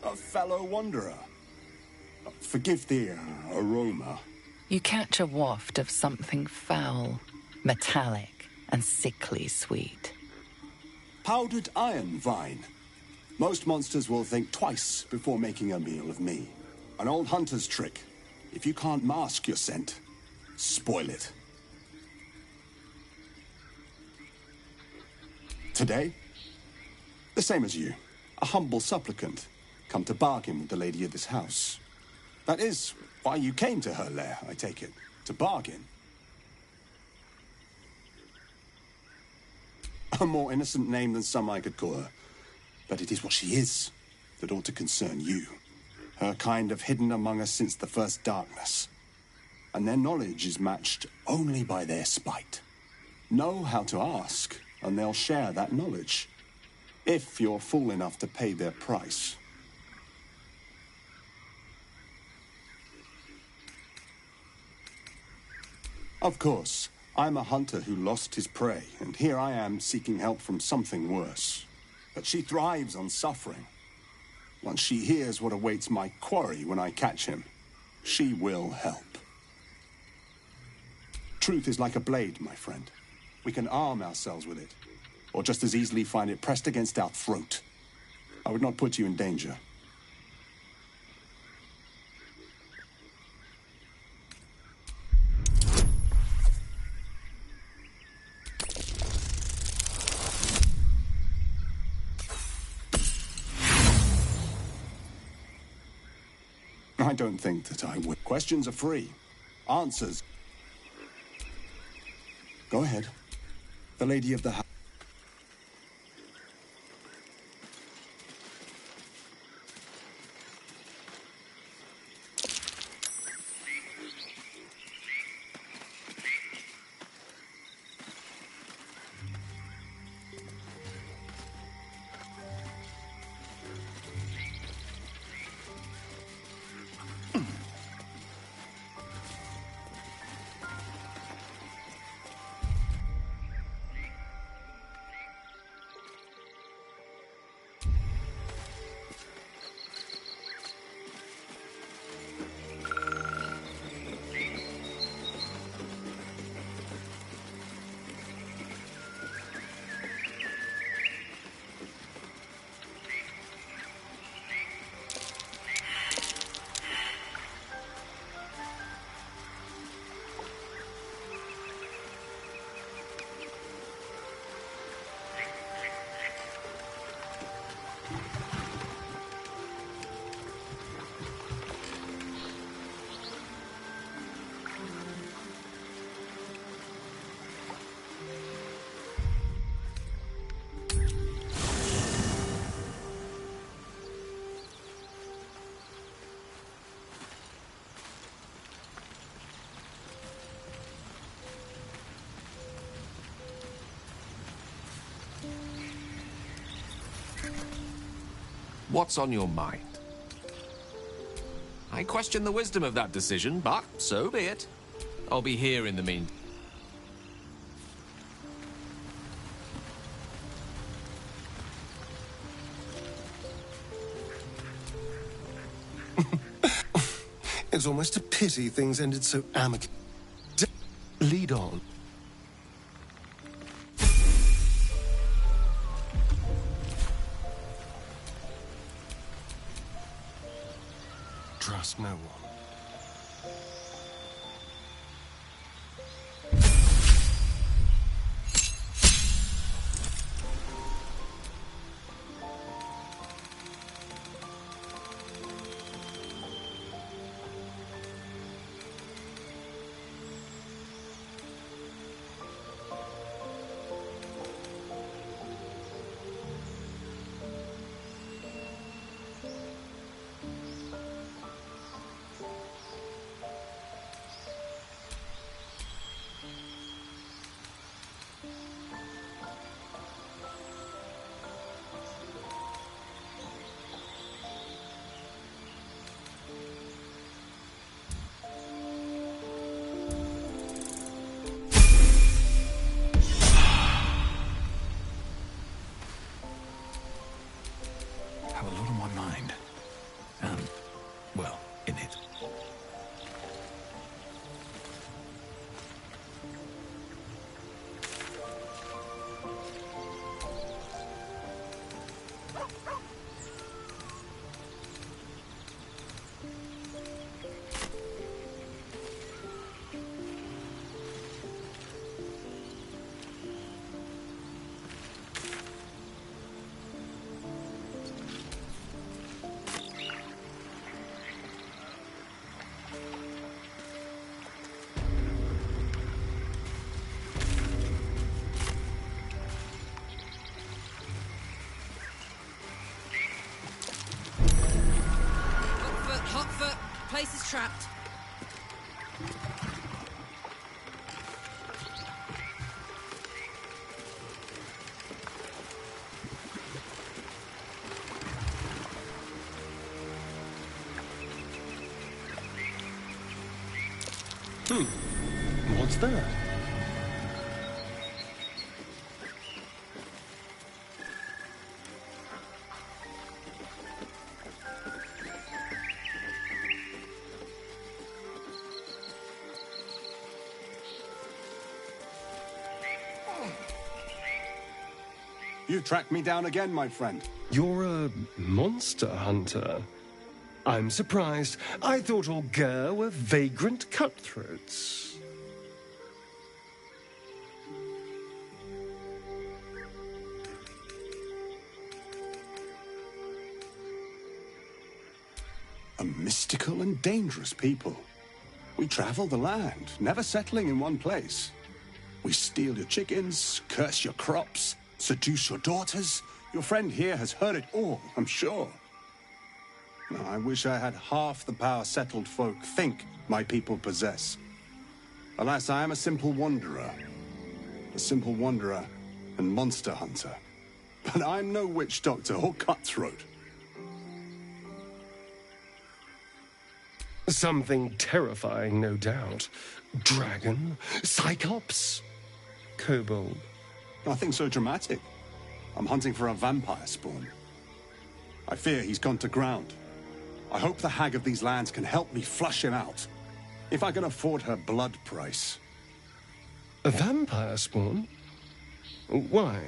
A fellow wanderer. Forgive the aroma.
You catch a waft of something foul, metallic, and sickly sweet.
Powdered iron vine. Most monsters will think twice before making a meal of me. An old hunter's trick. If you can't mask your scent, spoil it. Today, the same as you. A humble supplicant, come to bargain with the lady of this house. That is why you came to her lair, I take it. To bargain. A more innocent name than some I could call her. But it is what she is that ought to concern you. Her kind have hidden among us since the first darkness. And their knowledge is matched only by their spite. Know how to ask, and they'll share that knowledge. If you're fool enough to pay their price. Of course, I'm a hunter who lost his prey, and here I am seeking help from something worse. But she thrives on suffering. Once she hears what awaits my quarry when I catch him, she will help. Truth is like a blade, my friend. We can arm ourselves with it, or just as easily find it pressed against our throat. I would not put you in danger. I don't think that I would. Questions are free. Answers. Go ahead. The lady of the house.
What's on your mind? I question the wisdom of that decision, but so be it. I'll be here in the meantime.
It's almost a pity things ended so amicably. Lead on. Trust no one.
place is trapped.
What's that?
You tracked me down again, my friend.
You're a monster hunter. I'm surprised. I thought all Ger were vagrant cutthroats.
A mystical and dangerous people. We travel the land, never settling in one place. We steal your chickens, curse your crops, seduce your daughters. Your friend here has heard it all, I'm sure. Now, I wish I had half the power settled folk think my people possess. Alas, I am a simple wanderer. A simple wanderer and monster hunter. But I'm no witch doctor or cutthroat.
Something terrifying, no doubt. Dragon? Cyclops? Kobold?
Nothing so dramatic. I'm hunting for a vampire spawn. I fear he's gone to ground. I hope the hag of these lands can help me flush him out. If I can afford her blood price.
A vampire spawn? Why?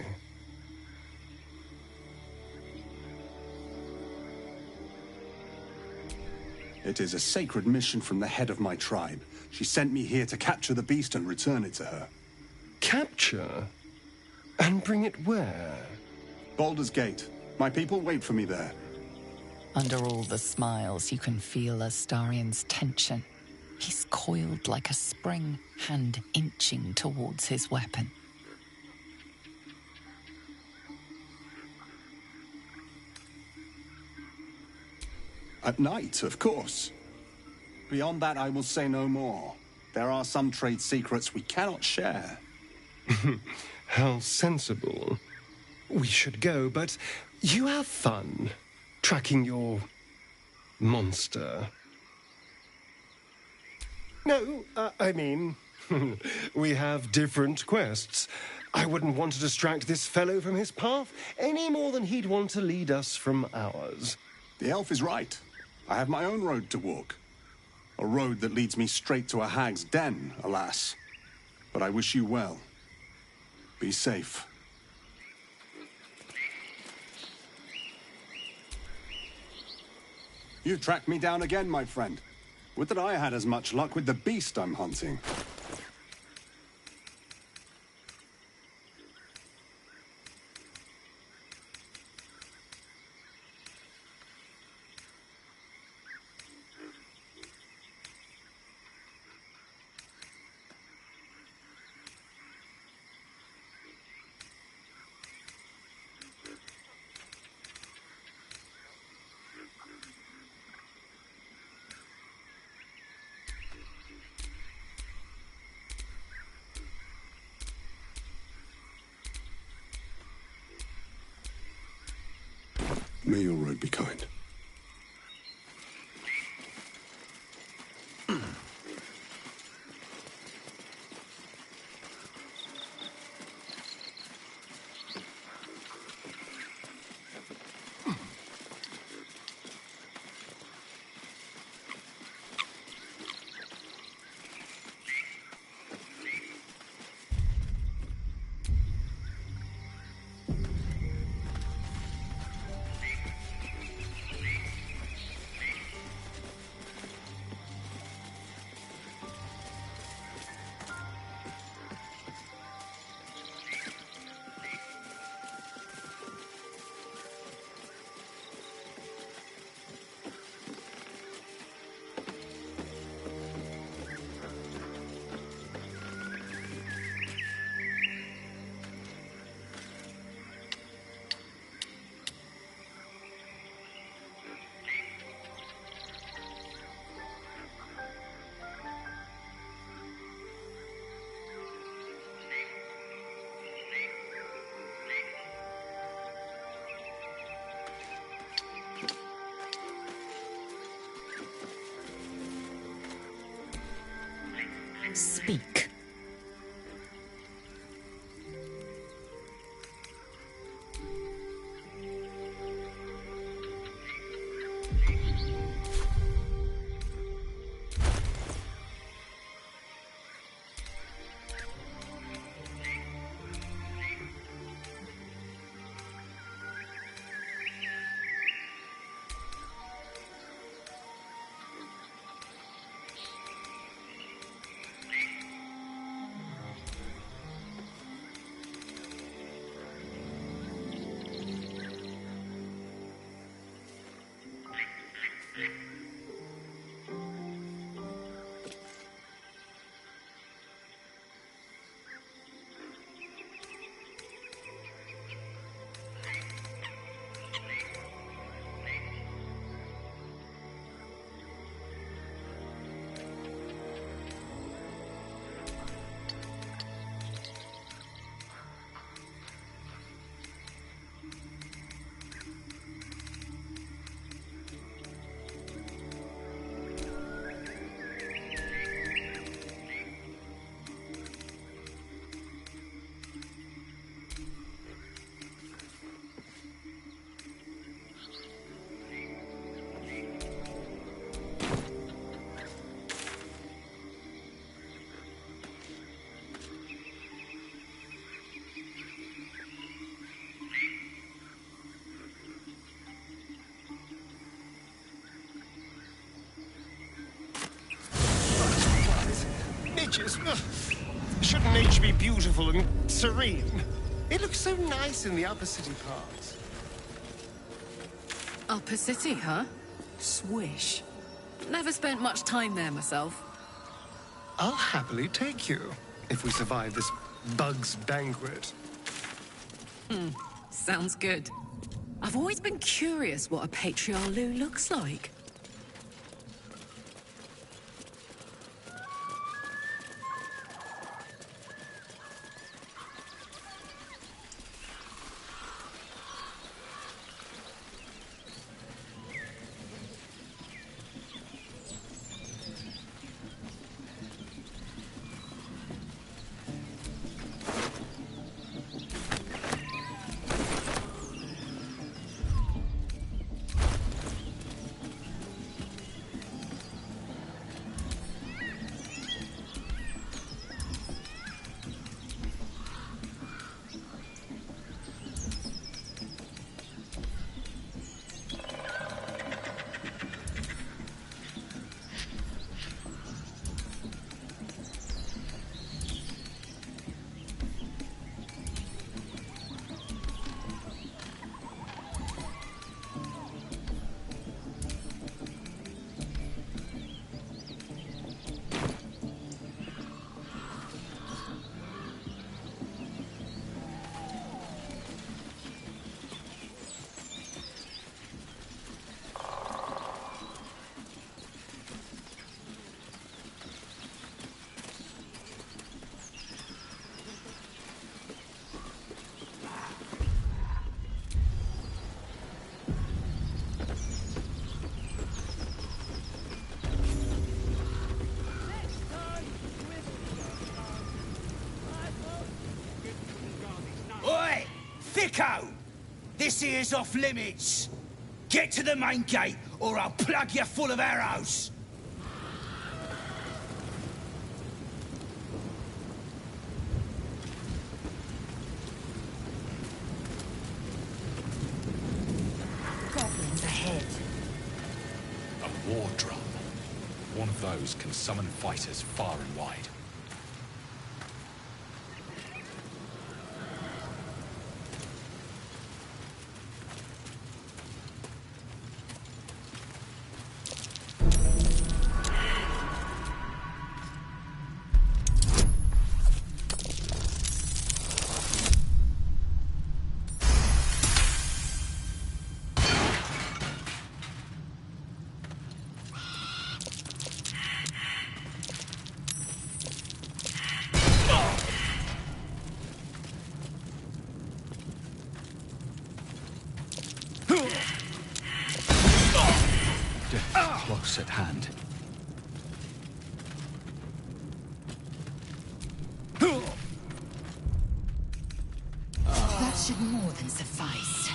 It is a sacred mission from the head of my tribe. She sent me here to capture the beast and return it to her.
Capture? And bring it where?
Baldur's Gate. My people wait for me there.
Under all the smiles, you can feel Astarion's tension. He's coiled like a spring, hand inching towards his weapon.
At night, of course. Beyond that, I will say no more. There are some trade secrets we cannot share.
How sensible. We should go, but you have fun tracking your monster. No, I mean, we have different quests. I wouldn't want to distract this fellow from his path any more than he'd want to lead us from ours.
The elf is right. I have my own road to walk. A road that leads me straight to a hag's den, alas. But I wish you well. Be safe. You tracked me down again, my friend. Would that I had as much luck with the beast I'm hunting. May your road be kind.
Speak.
Niches. Shouldn't nature be beautiful and serene? It looks so nice in the upper city parts.
Upper City, huh? Swish. Never spent much time there myself.
I'll happily take you, if we survive this bug's banquet.
Sounds good. I've always been curious what a patriarch looks like.
Thicko! This here's off limits. Get to the main gate, or I'll plug you full of arrows.
Goblins ahead.
A war drum. One of those can summon fighters far and wide. Close at hand.
should more than suffice.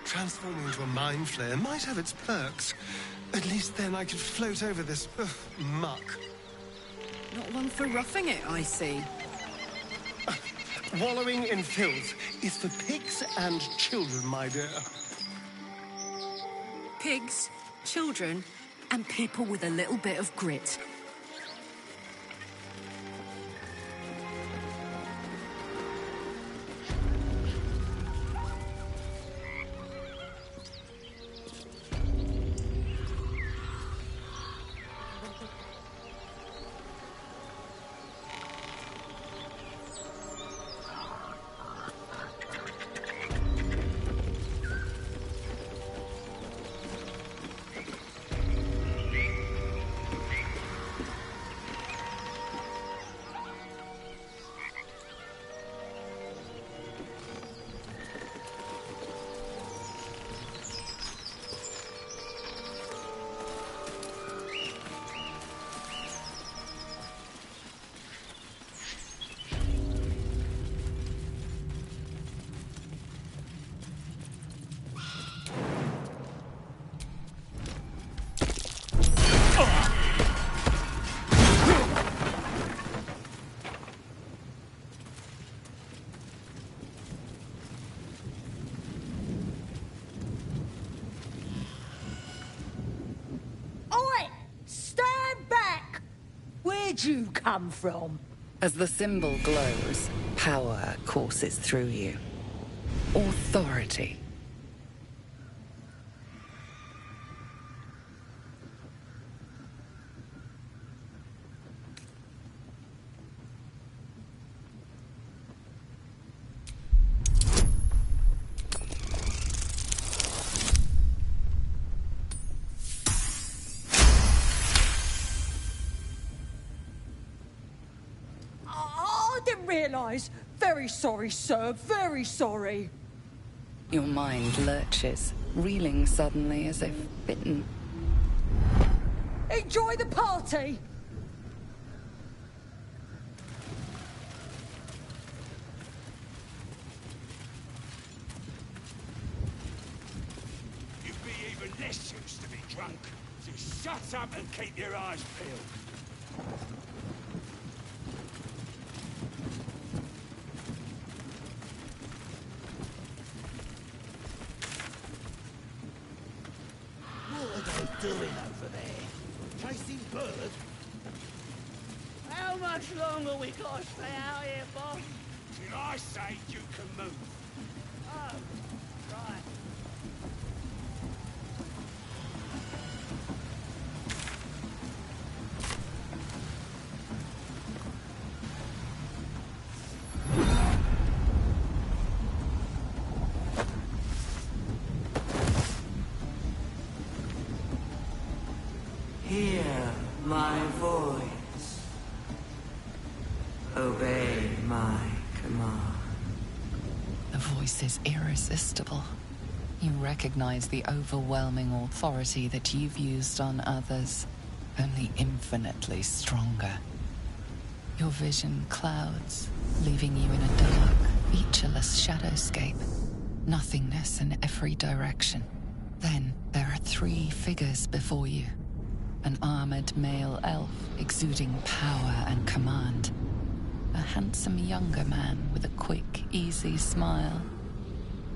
Transforming into a mind flayer might have its perks. At least then I could float over this muck.
Not one for roughing it, I see.
Wallowing in filth is for pigs and children, my dear.
Pigs, children, and people with a little bit of grit.
Where'd you come from?
As the symbol glows, power courses through you. Authority.
Realise. Very sorry, sir. Very sorry.
Your mind lurches, reeling suddenly as if bitten.
Enjoy the party!
You'd be even less used to be drunk. So shut up and keep your eyes peeled. Doing over there? Chasing birds? How much longer we got to stay out here, boss? Did I say you can move? Oh, right.
Hear my voice. Obey my command.
The voice is irresistible. You recognize the overwhelming authority that you've used on others, only infinitely stronger. Your vision clouds, leaving you in a dark, featureless shadowscape. Nothingness in every direction. Then there are 3 figures before you. An armored male elf exuding power and command. A handsome younger man with a quick, easy smile.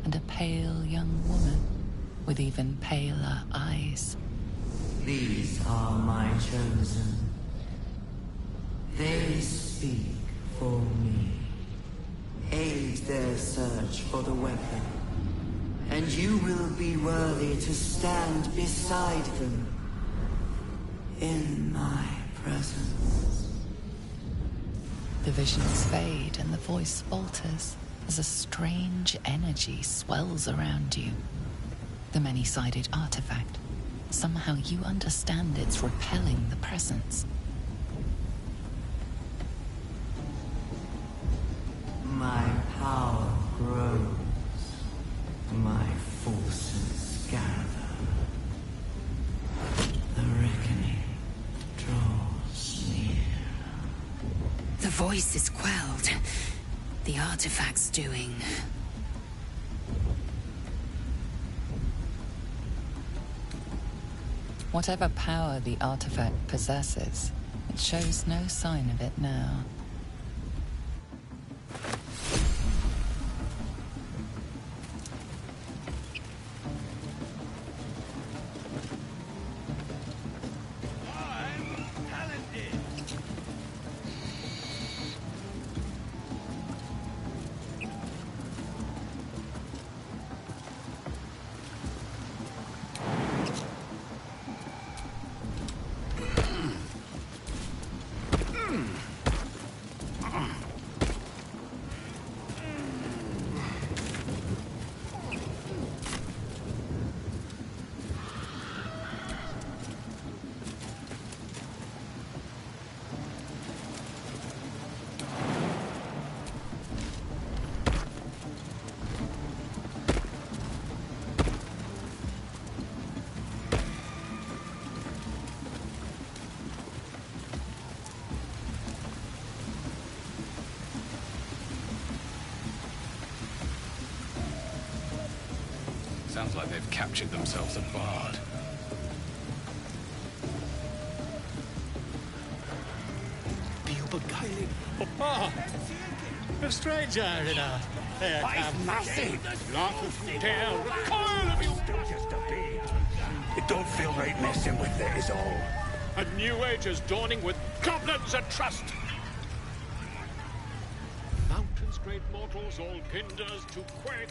And a pale young woman with even paler eyes.
These are my chosen. They speak for me. Aid their search for the weapon. And you will be worthy to stand beside them. In my presence.
The visions fade and the voice falters as a strange energy swells around you. The many-sided artifact. Somehow you understand it's repelling the presence.
My power grows. My forces gather. The reckoning draws near.
The voice is quelled. The artifact's doing.
Whatever power the artifact possesses, it shows no sign of it now.
Sounds like they've captured themselves a bard.
Oh, a stranger in a fair camp.
Massive!
Laugh of tail, recoil of you!
Still just a bit. It don't feel right messing with it, is all.
A new age is dawning with goblins and trust. Mountains, great mortals, all pinned us to quake.